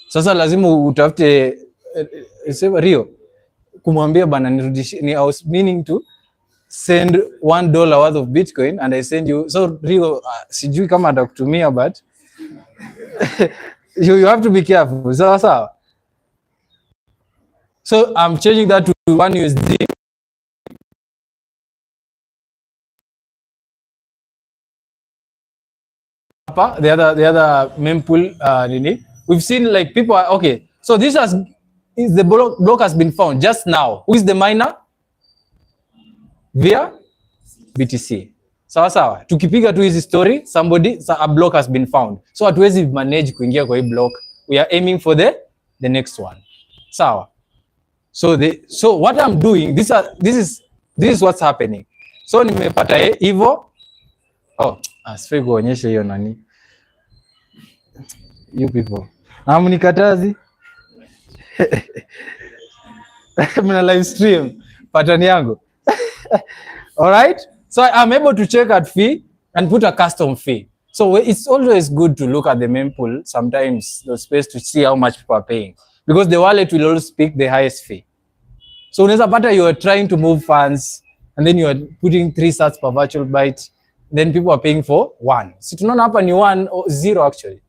Sasa lazima utafute sema Rio kumwambia bana nirudishie, I was meaning to send $1 worth of Bitcoin and I send you. So Rio, sijui kama atakutumia, but you have to be careful. So I'm changing that to 1 USD. The other mempool nini. We've seen like people are, okay. So this is the block has been found just now. Who is the miner? Via BTC. Sawa. Tukipiga tu hizi story, a block has been found. So hatuwezi manage kuingia kwa hii block. We are aiming for the next one. Sawa. So what I'm doing, this is what's happening. So nimepata hivyo. Oh, asifai kuonyesha hiyo nani. You people. Mnikatazi. Mna live stream pattern yangu. All right. So I'm able to check at fee and put a custom fee. So it's always good to look at the mempool sometimes, the space, to see how much people are paying, because the wallet will always pick the highest fee. So unaweza pata you are trying to move funds and then you are putting 3 sats per virtual byte, then people are paying for 1. So tunaona hapa ni 1 or 0 actually.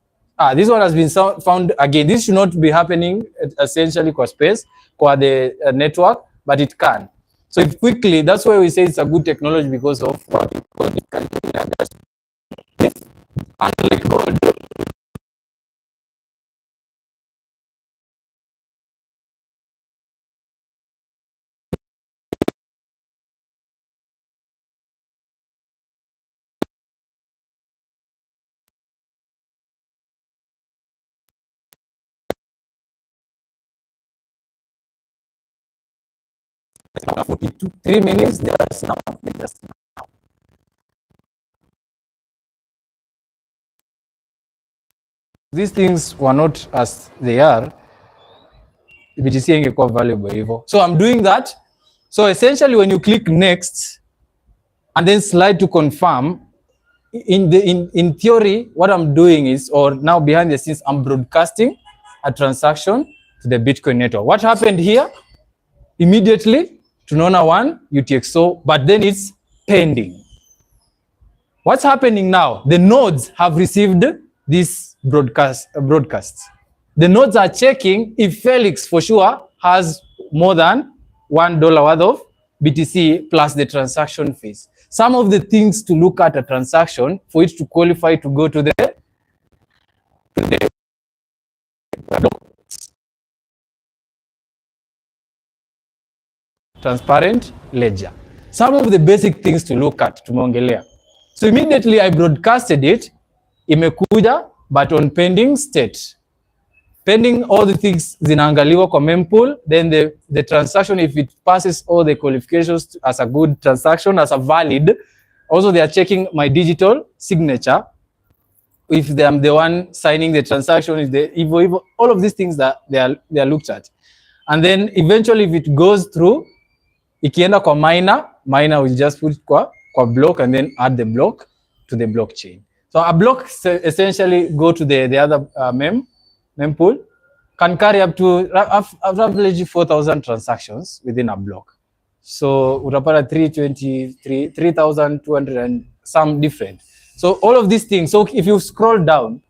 This one has been found again. This should not be happening essentially kwa space, kwa the network, but it can. So if quickly, that's why we say it's a good technology, because of what we call the calculator. Unlike gold, 42, 3 minutes, just now. These things were not as they are, BTC ingekuwa valuable hivyo. So I'm doing that. So essentially when you click next and then slide to confirm, in theory what I'm doing is, or now behind the scenes, I'm broadcasting a transaction to the Bitcoin network. What happened here? Immediately tunaona one UTXO, but then it's pending. What's happening now? The nodes have received this broadcast. The nodes are checking if Felix for sure has more than $1 worth of BTC plus the transaction fees. Some of the things to look at a transaction for it to qualify to go to the transparent ledger. Some of the basic things to look at tumeongelea. So immediately I broadcasted it, imekuja but on pending state. Pending all the things zinaangaliwa kwa mempool, then the transaction, if it passes all the qualifications as a good transaction, as a valid, also they are checking my digital signature. If I'm the one signing the transaction, is the Evo, all of these things that they are looked at. And then eventually if it goes through, ikienda kwa miner will just put kwa block and then add the block to the blockchain. So a block essentially go to the other mempool, can carry up to roughly 4,000 transactions within a block. So utapata 3,200 and some different. So all of these things, so if you scroll down,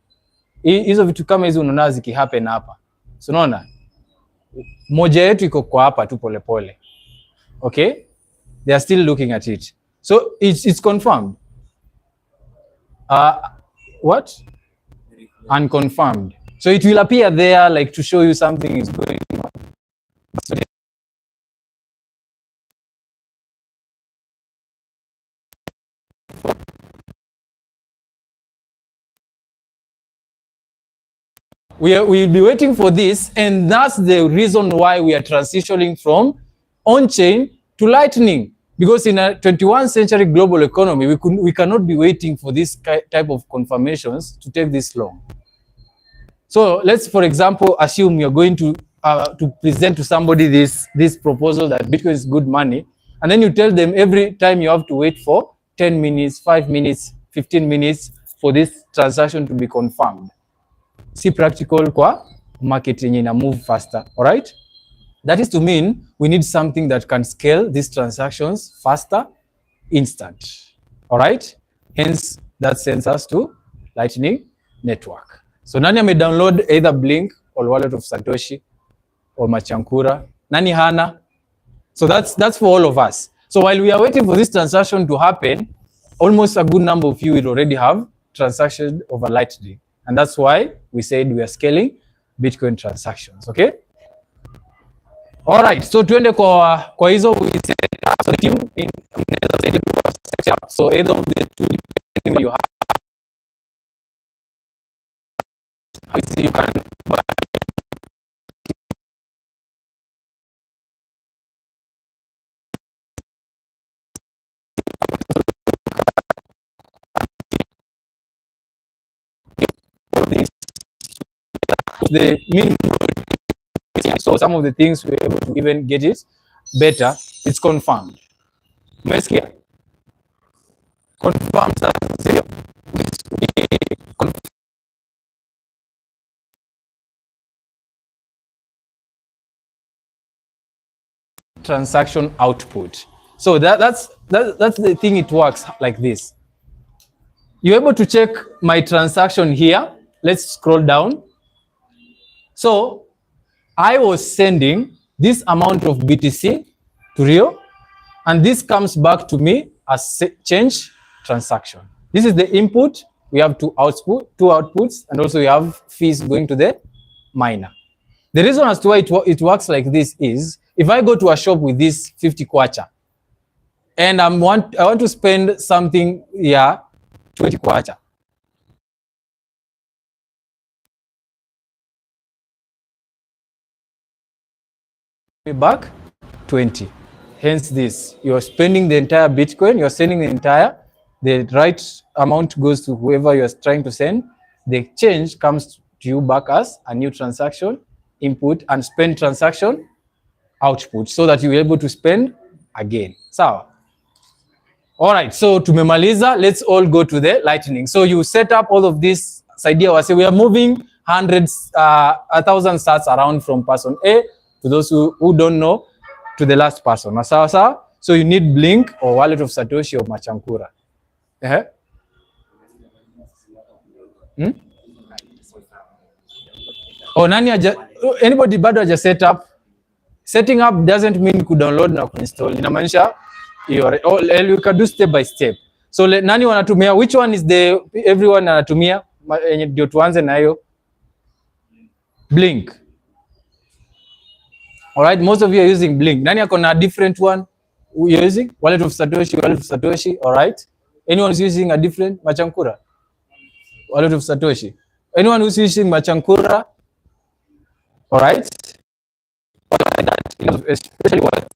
hizo vitu kama hizo unaona zikihappen hapa. So unaona moja yetu iko kwa hapa tu polepole. Okay? They are still looking at it. So it's confirmed. What? Unconfirmed. So it will appear there like to show you something is going on. We'll be waiting for this, and that's the reason why we are transitioning from on-chain to Lightning. Because in a 21st century global economy, we cannot be waiting for this type of confirmations to take this long. So let's, for example, assume you're going to present to somebody this proposal that Bitcoin is good money, and then you tell them every time you have to wait for 10 minutes, 5 minutes, 15 minutes for this transaction to be confirmed. Si practical kwa market yenye ina move faster, all right? That is to mean we need something that can scale these transactions faster, instant, all right? Hence, that sends us to Lightning Network. So nani ame download either Blink or Wallet of Satoshi or Machankura? Nani hana? So that's for all of us. So while we are waiting for this transaction to happen, almost a good number of you will already have transactions over Lightning. And that's why we said we are scaling Bitcoin transactions, okay? All right, so tuende kwa hizo we said, so the team in so either of the two depending you have, you can buy the minimum. So some of the things we're able to even get it better, it's confirmed. Umesikia? Confirmed transaction output. So that's the thing, it works like this. You're able to check my transaction here. Let's scroll down. So I was sending this amount of BTC to Rio, and this comes back to me as change transaction. This is the input. We have two outputs, and also we have fees going to the miner. The reason as to why it works like this is, if I go to a shop with this 50 kwacha, and I want to spend something here, 20 kwacha. Back 20. Hence this, you're spending the entire Bitcoin, you're sending the right amount goes to whoever you're trying to send. The exchange comes to you back as a new transaction input and spend transaction output, so that you're able to spend again. Sawa. All right, so tumemaliza, let's all go to the lightning. So you set up all of this idea, we are moving hundreds, 1,000 sats around from person A to those who don't know, to the last person. Sawa sawa. So you need Blink or wallet of Satoshi or Machankura. Oh, anybody bado haja set up? Setting up doesn't mean ku download na kuinstall. Inamaanisha you can do step by step. So nani wanatumia? Which one is the everyone anatumia? Ndio tuanze na hiyo. Blink. All right, most of you are using Blink. Nani ako na different one? You're using wallet of Satoshi. All right. Anyone who's using a different Machankura? Wallet of Satoshi. Anyone who's using Machankura? All right. Especially WhatsApp.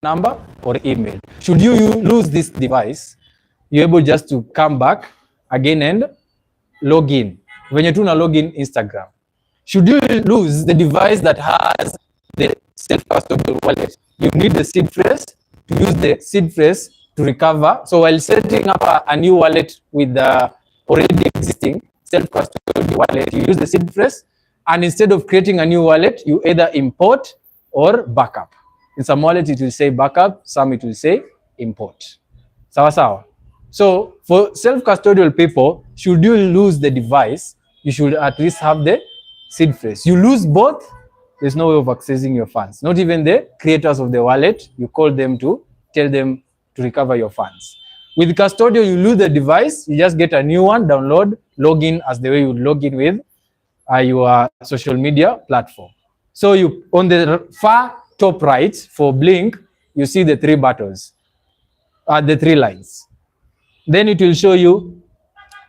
Number or email. Should you lose this device, you're able just to come back again and log in. When you tuna log in Instagram. Should you lose the device that has the self-custodial wallet, you need the seed phrase to use the seed phrase to recover. So while setting up a new wallet with the already existing self-custodial wallet, you use the seed phrase, and instead of creating a new wallet, you either import or backup. In some wallet it will say backup, some it will say import. Sawa sawa. So for self-custodial people, should you lose the device, you should at least have the seed phrase. You lose both, there's no way of accessing your funds. Not even the creators of the wallet, you call them to tell them to recover your funds. With custodial, you lose the device, you just get a new one, download, log in as the way you would log in with your social media platform. So you, on the far top right for Blink, you see the three buttons, the three lines. Then it will show you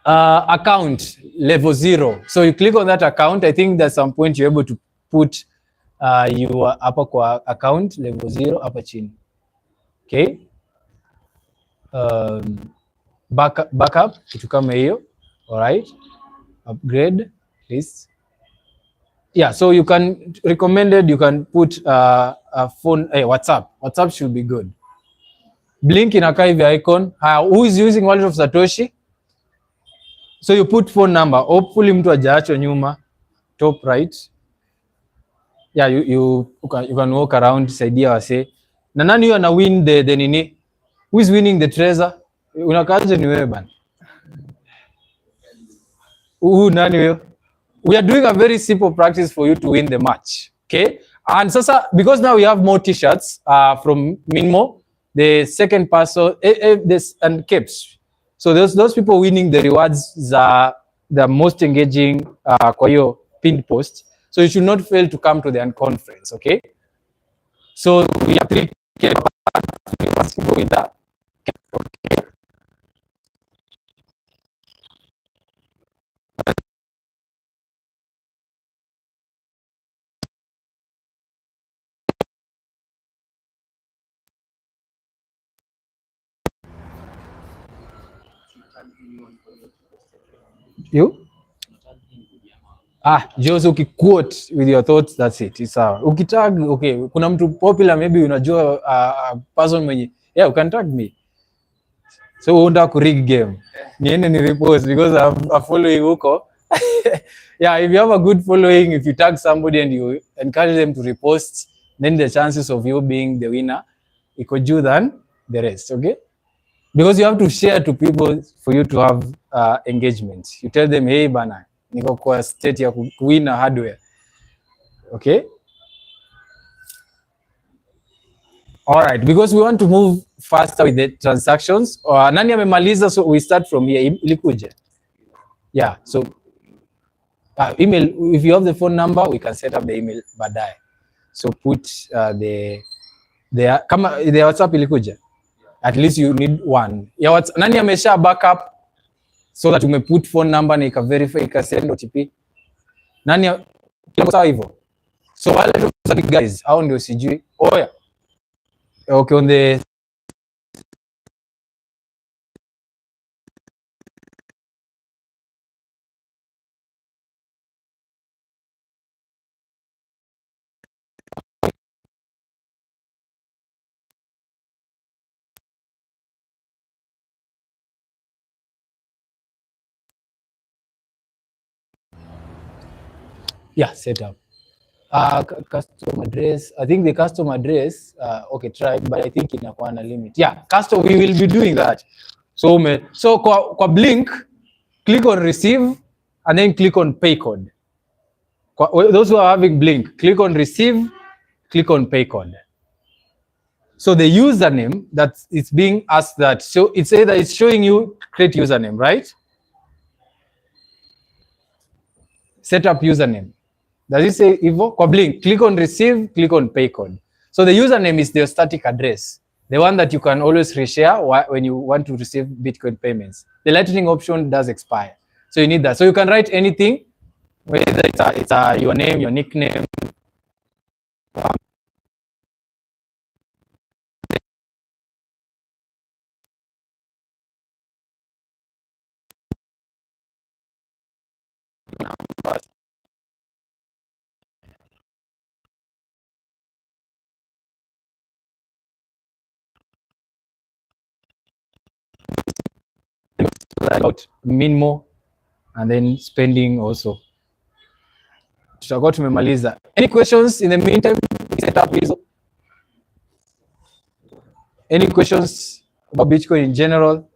account level 0. So you click on that account. I think at some point you're able to put your hapa kwa account level 0 hapa chini. Okay. Backup kitu kama hiyo. All right. Upgrade list. Yeah, so you can recommended, you can put a phone, WhatsApp. WhatsApp should be good. Blink inakaa hivi icon. Who is using wallet of Satoshi? So you put phone number. Hopefully mtu hajaachwa nyuma. Top right. Yeah, you can walk around, saidia wase. Na nani huyo ana win the nini? Who is winning the treasure? Unakaje ni wewe bana? Nani huyo? We are doing a very simple practice for you to win the match. Okay? And sasa, because now we have more t-shirts from Minmo, the second person, this and caps. So those people winning the rewards are the most engaging kwa hiyo pinned post. So you should not fail to come to the conference, okay? So we have 3 people with that. Okay. You? Just ukiquote with your thoughts, that's it. It's ukitag, okay, kuna mtu popular, maybe unajua person mwenye, yeah, you can tag me. So unataka ku rig game. Niende ni repost because I'm following huko. Yeah, if you have a good following, if you tag somebody and you encourage them to repost, then the chances of you being the winner iko juu than the rest, okay? Because you have to share to people for you to have engagement. You tell them, hey bana, niko kwa state ya kuwin hardware. Okay? All right, because we want to move faster with the transactions. Nani amemaliza, so we start from here. Ilikuje? Yeah, so email. If you have the phone number, we can set up the email baadaye. So put the kama the WhatsApp ilikuja, at least you need one ya WhatsApp. Nani amesha backup so that umeput phone number na ika verify ika send OTP? Nani sawa hivyo? So wale guys hao ndio sijui. Oh yeah. Okay, on the yeah, set up. Custom address. I think the custom address, okay, try, but I think inakuwa na limit. Yeah, custom, we will be doing that. So kwa Blink, click on receive and then click on pay code. Those who are having Blink, click on receive, click on pay code. So the username that it's being asked that, so it's either it's showing you create username, right? Set up username. Does it say Evo? Kwa Blink, click on receive, click on pay code. So the username is the static address, the one that you can always reshare when you want to receive Bitcoin payments. The Lightning option does expire, so you need that. So you can write anything, whether it's your name, your nickname. About minimo and then spending also. Tutakuwa tumemaliza. Any questions in the meantime? Set up hizo. Any questions about Bitcoin in general?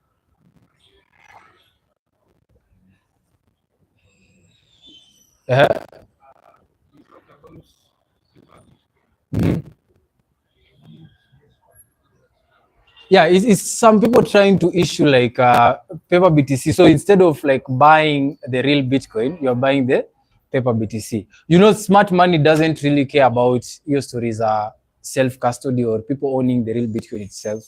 Yeah, it's some people trying to issue like paper BTC. So instead of like buying the real Bitcoin, you're buying the paper BTC. You know, smart money doesn't really care about your stories are self-custody or people owning the real Bitcoin itself.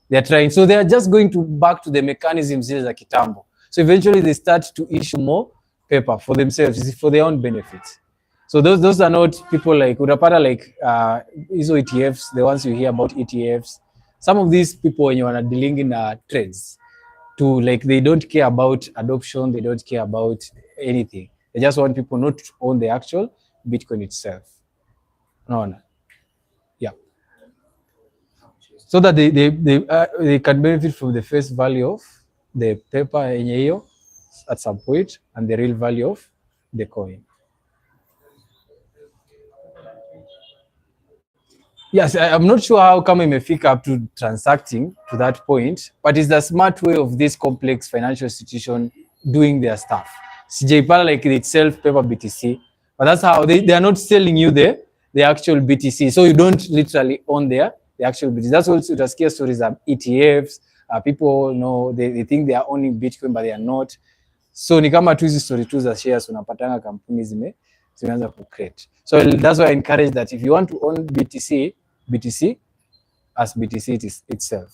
They're trying, so they're just going to back to the mechanisms za kitambo. So eventually they start to issue more paper for themselves, for their own benefits. So those are not people like utapata like hizo ETFs, the ones you hear about ETFs. Some of these people when you are dealing in trades, to like they don't care about adoption, they don't care about anything. They just want people not to own the actual Bitcoin itself. No. Yeah. So that they can benefit from the face value of the paper yenye hiyo at some point and the real value of the coin. Yes, I'm not sure how kama imefika up to transacting to that point, but it's the smart way of this complex financial institution doing their stuff. CJPAL like itself paper BTC, but that's how they are not selling you the actual BTC. So you don't literally own the actual BTC. That's also the scare stories of ETFs. People know they think they are owning Bitcoin, but they are not. So ni kama tu hizi story tu za shares unapatanga kampuni zimeanza ku create. So that's why I encourage that if you want to own BTC as BTC itself.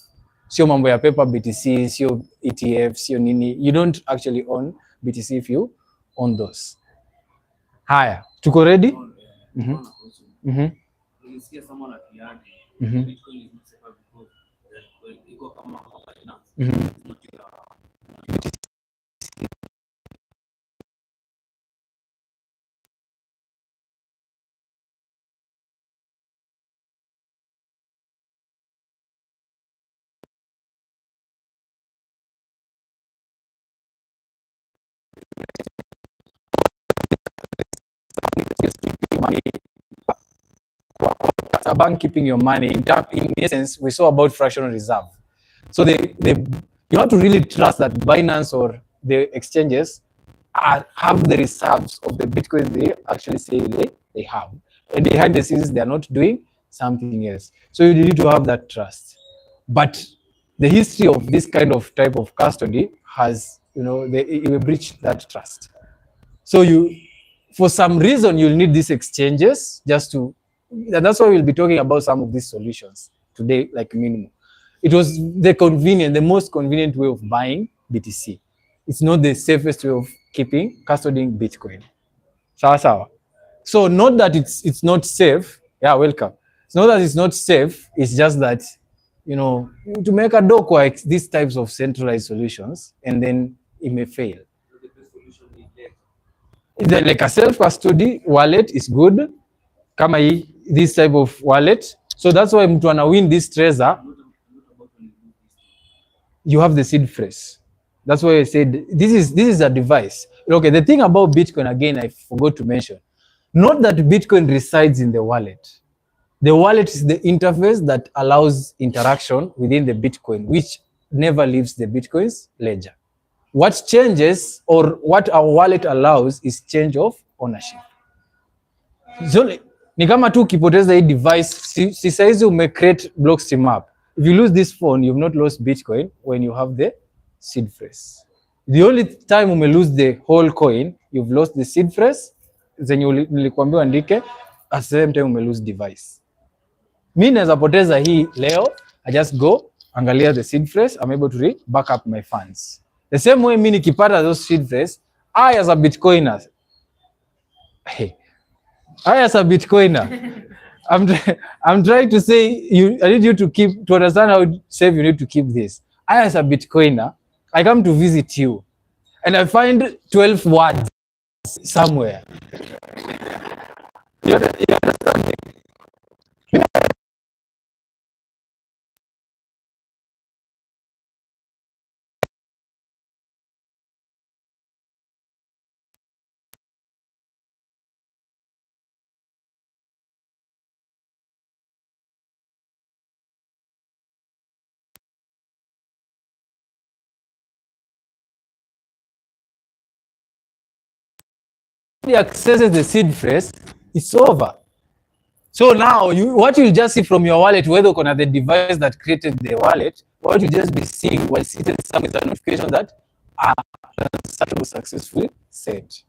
Sio mambo ya paper BTC, sio ETF, sio nini. You don't actually own BTC if you own those. Haya, tuko ready? A bank keeping your money in essence, we saw about fractional reserve. So you have to really trust that Binance or the exchanges have the reserves of the Bitcoin they actually say they have, and behind the scenes they are not doing something else. So you need to have that trust. But the history of this kind of type of custody has, they breached that trust. So for some reason, you'll need these exchanges just to, and that's why we'll be talking about some of these solutions today, like minimum. It was the most convenient way of buying BTC. It's not the safest way of custodying Bitcoin. Sawa. So not that it's not safe. Yeah, welcome. It's not that it's not safe. It's just that, you know, to make a doc like these types of centralized solutions, and then it may fail. Like a self-custody wallet is good. Kama this type of wallet. So that's why mtu ana win this treasure. You have the seed phrase. That's why I said this is a device. Okay, the thing about Bitcoin, again, I forgot to mention, not that Bitcoin resides in the wallet. The wallet is the interface that allows interaction within the Bitcoin, which never leaves the Bitcoin's ledger. What changes, or what our wallet allows, is change of ownership. So ni kama tu ukipoteza hii device, si saizi create blockstream app. If you lose this phone, you've not lost Bitcoin when you have the seed phrase. The only time lose the whole coin, you've lost the seed phrase, zenye nilikwambia andike, at the same time lose device. Mimi naweza poteza hii leo, I just go angalia the seed phrase, I'm able to back up my funds. The same way mimi nikipata those seed phrase, I as a Bitcoiner, I'm trying to say, I need you to understand how safe you need to keep this. I as a Bitcoiner, I come to visit you and I find 12 words somewhere. You understand me? He accesses the seed phrase, it's over. So now, what you'll just see from your wallet, whether on the device that created the wallet, what you'll just be seeing while sitting somewhere is a notification that transaction was successfully sent.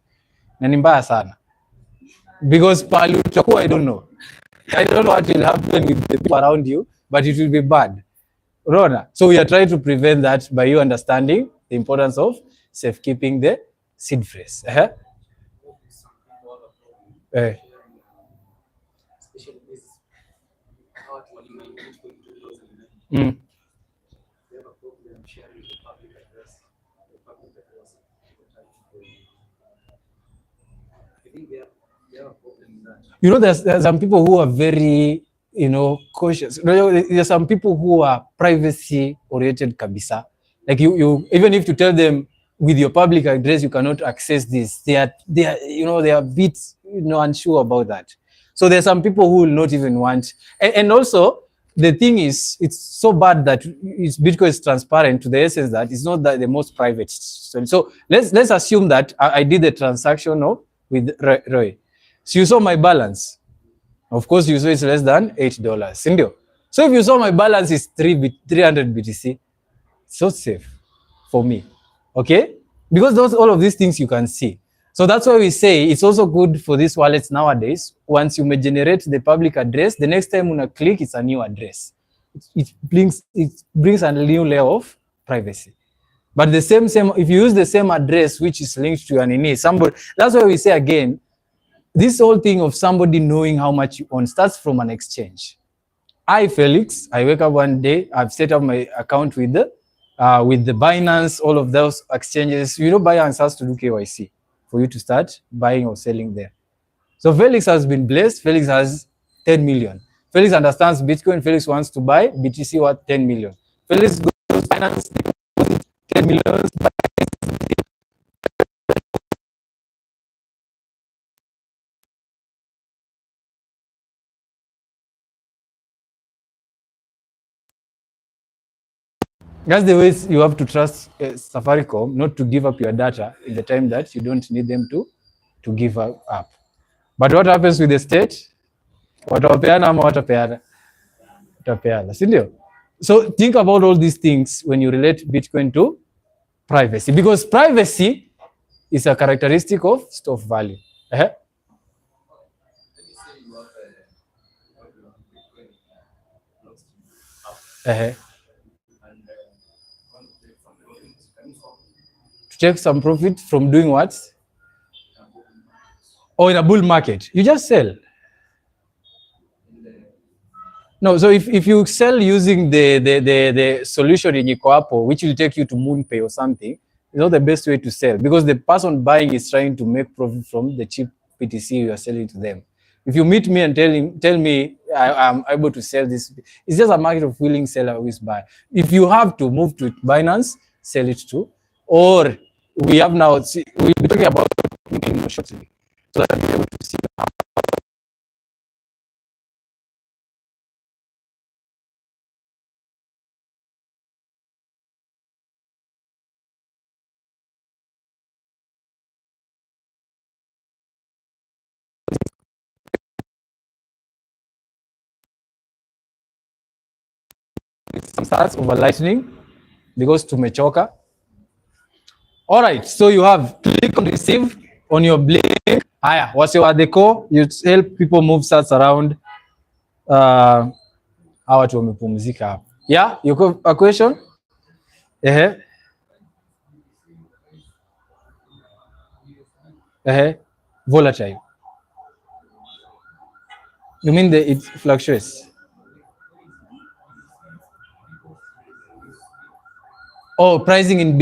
Na ni mbaya sana. Because pali utakuwa, I don't know what will happen with the people around you, but it will be bad. Rona. So we are trying to prevent that by you understanding the importance of safekeeping the seed phrase. You know, there's some people who are very, cautious. There's some people who are privacy oriented kabisa. Like you even if you tell them with your public address you cannot access this, they are a bit unsure about that. So there's some people who will not even want, and also the thing is, it's so bad that Bitcoin is transparent to the essence that it's not the most private. So let's assume that I did the transaction with Roy. So you saw my balance. Of course, you saw it's less than $8. So if you saw my balance is 300 BTC, so safe for me. Okay? Because all of these things you can see. So that's why we say it's also good for these wallets nowadays. Once you may generate the public address, the next time when you click, it's a new address. It brings a new layer of privacy. But the same, if you use the same address which is linked to an INE, that's why we say again, this whole thing of somebody knowing how much you own starts from an exchange. Felix, I wake up one day, I've set up my account with the Binance, all of those exchanges. Binance has to do KYC for you to start buying or selling there. So Felix has been blessed. Felix has 10 million. Felix understands Bitcoin. Felix wants to buy BTC worth 10 million. Felix goes to Binance, 10 million. That's the ways you have to trust Safaricom not to give up your data in the time that you don't need them to give up. But what happens with the state? Watapeana ama watapeana? Sindio? So think about all these things when you relate Bitcoin to privacy, because privacy is a characteristic of store of value. To take some profit from doing what? Or in a bull market, you just sell. No, so if you sell using the solution in Iko, which will take you to MoonPay or something, it's not the best way to sell, because the person buying is trying to make profit from the cheap PTC you are selling to them. If you meet me and tell me I'm able to sell this, it's just a market of willing seller always buy. If you have to move to Binance, sell it to, or we have now, we'll be talking about shortly, so that you're able to see some stats over lightning because tumechoka. All right, so you have click on receive on your blink. Haya, what's your at the core? You help people move stats around. Hawa watu wamepumzika hapa. Yeah, you got a question? Volatile. You mean it fluctuates? Oh, pricing in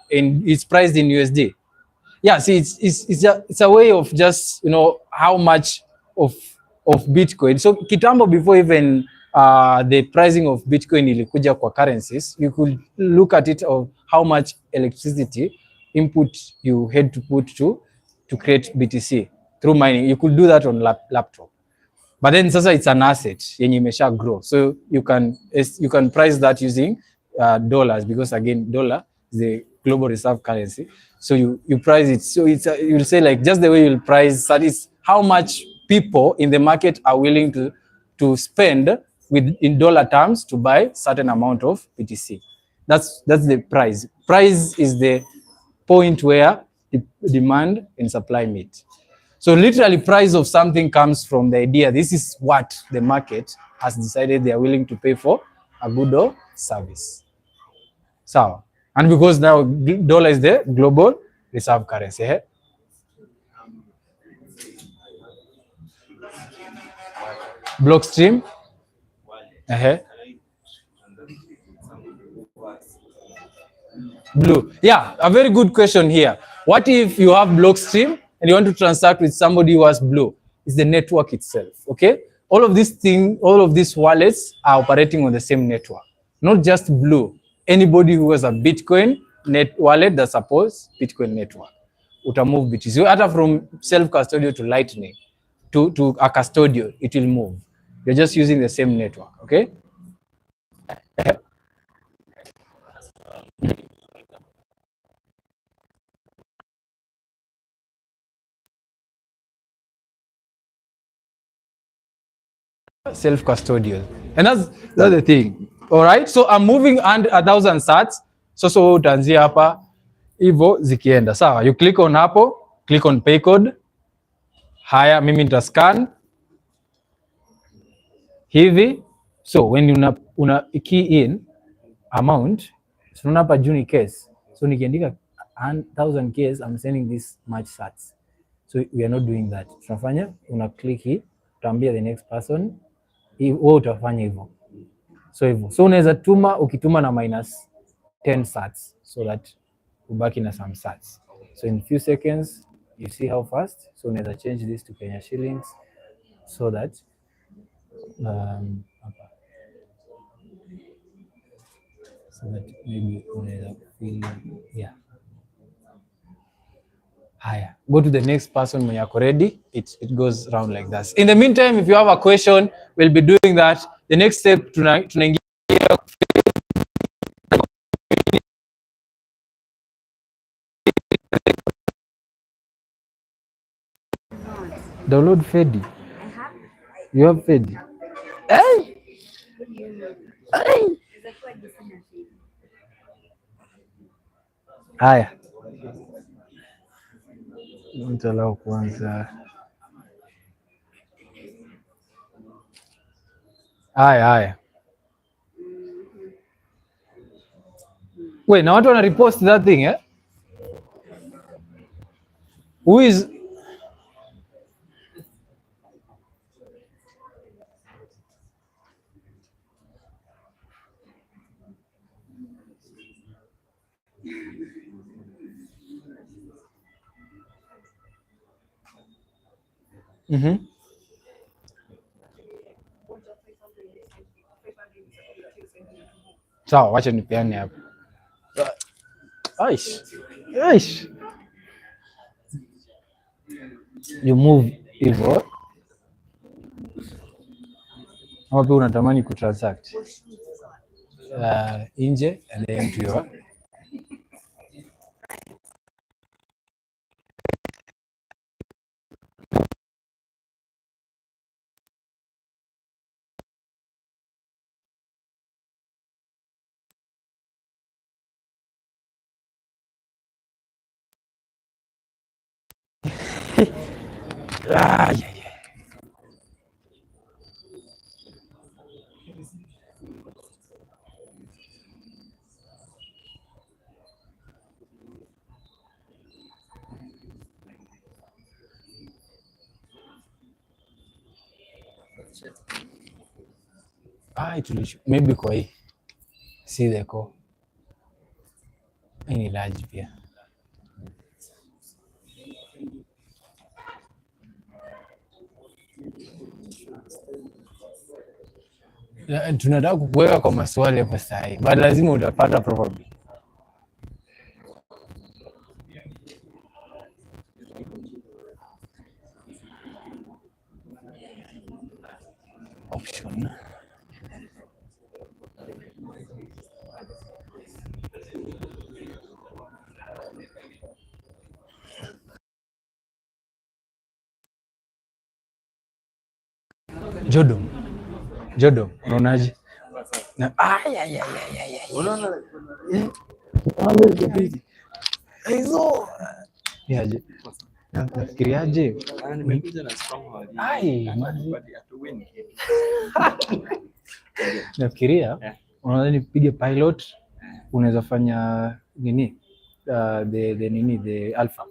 it's priced in USD. Yeah, see, it's a way of just, you know, how much of Bitcoin. So kitambo, before even the pricing of Bitcoin ilikuja kwa currencies, you could look at it of how much electricity input you had to put to create BTC through mining. You could do that on laptop. But then sasa it's an asset yenye imesha grow, so you can price that using dollars, because again dollar is the global reserve currency. So you price it, so it's you'll say like just the way you'll price that is how much people in the market are willing to spend with in dollar terms to buy certain amount of BTC. That's the price. Price is the point where the demand and supply meet. So literally price of something comes from the idea, this is what the market has decided they are willing to pay for a good or service. So, and because now dollar is the global reserve currency. Blockstream. Blue. Yeah, a very good question here. What if you have Blockstream and you want to transact with somebody who has Blue? It's the network itself, okay? All of these wallets are operating on the same network, not just Blue. Anybody who has a Bitcoin wallet that supports Bitcoin network, uta move BTC. So either from self-custodial to Lightning to a custodial, it will move. You're just using the same network, okay? Self-custodial, and that's the thing. All right, so I'm moving under 1,000 sats. So utaanzia hapa hivyo zikienda sawa, you click on hapo, click on pay code. Haya, mimi nitascan hivi. So when una key in amount, so hapa juu ni case, so nikiandika 1,000 case, I'm sending this much sats. So we are not doing that. Tunafanya una click hii, utaambia the next person wewe utafanya hivyo. So hivyo, so unaweza tuma, ukituma na minus 10 sats, so that ubaki na some sats. So in few seconds you see how fast. So unaweza change this to Kenya shillings, so that maybe unaweza feel, yeah. Haya, go to the next person when you're ready. It goes around like that. In the meantime, if you have a question, we'll be doing that. The next step tunaingia download Fedi. You have Fedi? Hey! Hey! Haya, mtalau kwanza. Haya. Wait, na watu wana repost that thing eh? Who is sawa, wacha nipeane hapo. Aish. Aish. You move hivyo. Ama pia unatamani kutransact nje and then to your yeah, yeah. Maybe kwa hii see the core. Hii ni large pia. Tunataka kukuweka kwa maswali hapa sahi, but lazima utapata probably. Option. Jodo, unaonaje? Na unaona hizo yaje? Nafikiriaje? Nimekuja na stronghold. Nafikiria unaweza nipige pilot, unaweza fanya nini? The alpha.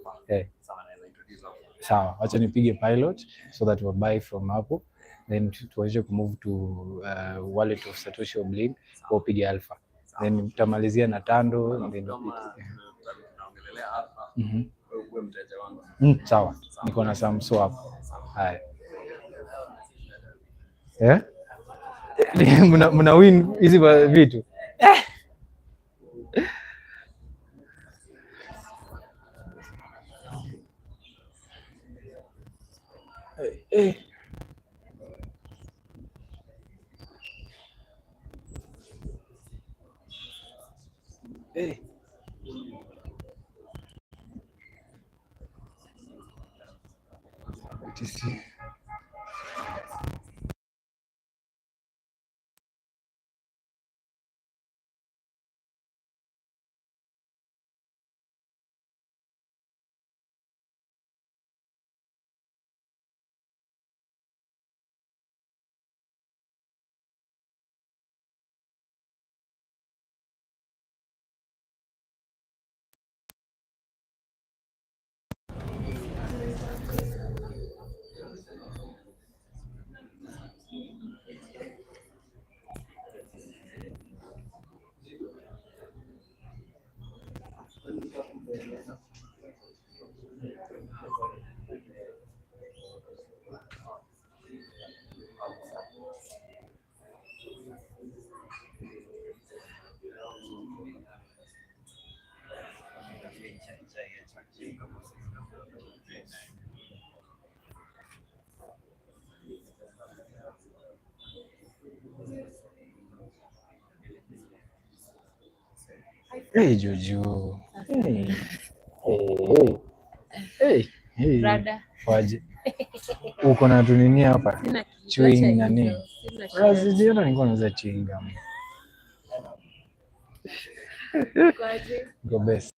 Sawa, acha nipige pilot so that we'll buy from hapo, then tuweze kumove to wallet of Satoshi Oblin au pige alpha, then tutamalizia na Tando, then sawa, niko na Samso hapo. Haya, mna win hizi vitu Juju. Waje uko na tunini hapa chewing nani? Razidiona nilikuwa nauza chewing gum. Go best.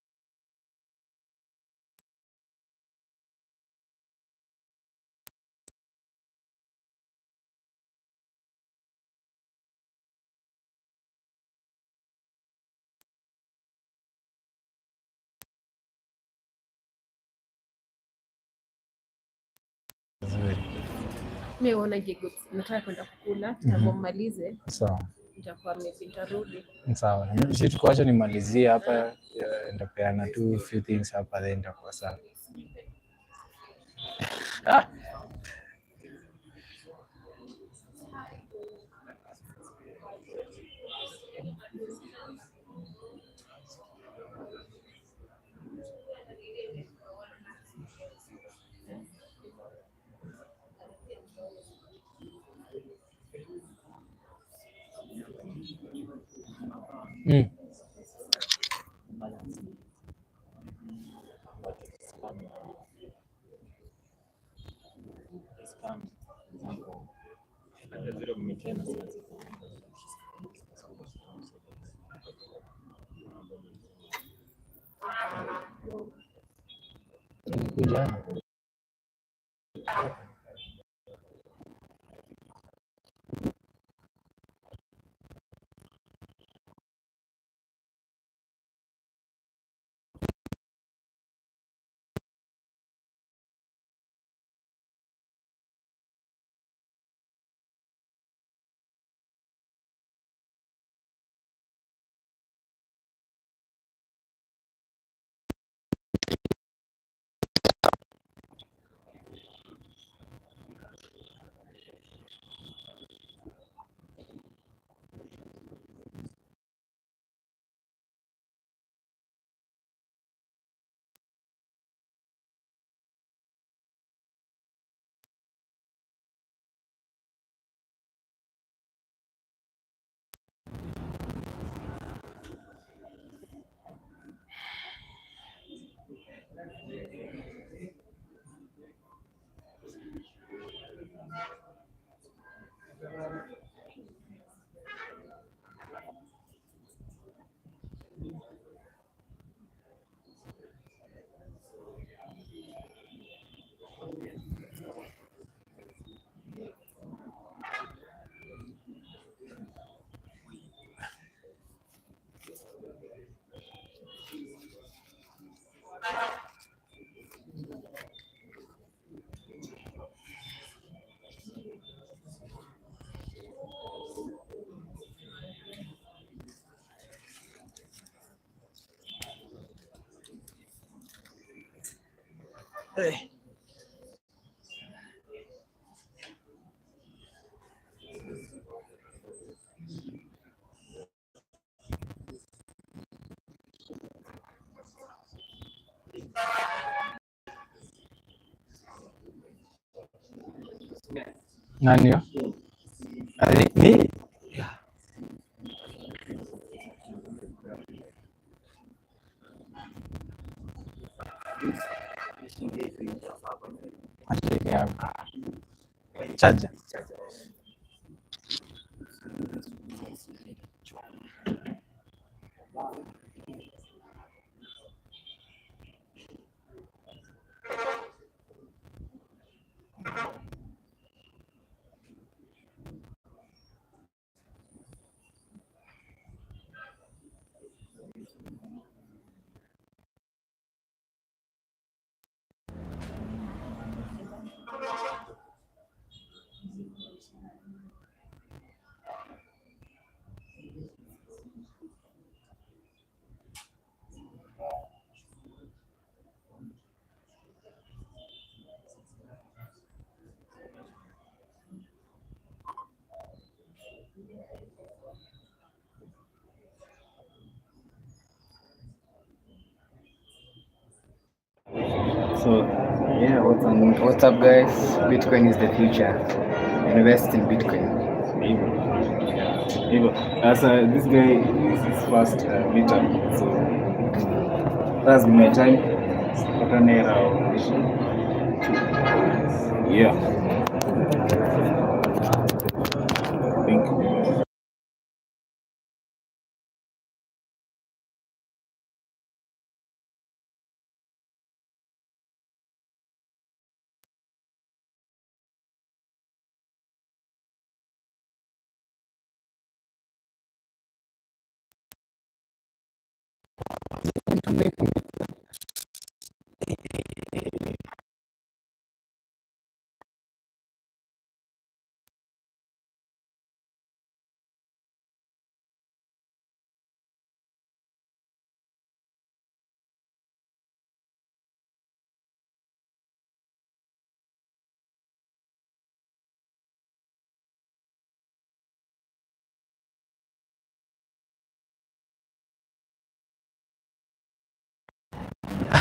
Nzuri. Mimi naona gigo nataka kwenda kukula, kitambo mmalize Sawa. nitakuwa maybe nitarudi. Sawa. Sisi tukoacha nimalizie hapa, nitapeana tu few things hapa then nitakuwa sawa. Ah. Kuja. Nani? Ni chaja. So yeah, what's up guys? Bitcoin is the future. Invest in Bitcoin. Hivyo sasa, this guy is his first meetup, so that's my time. Yeah. Thank you.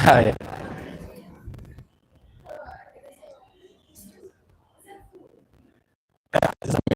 Haya. Sasa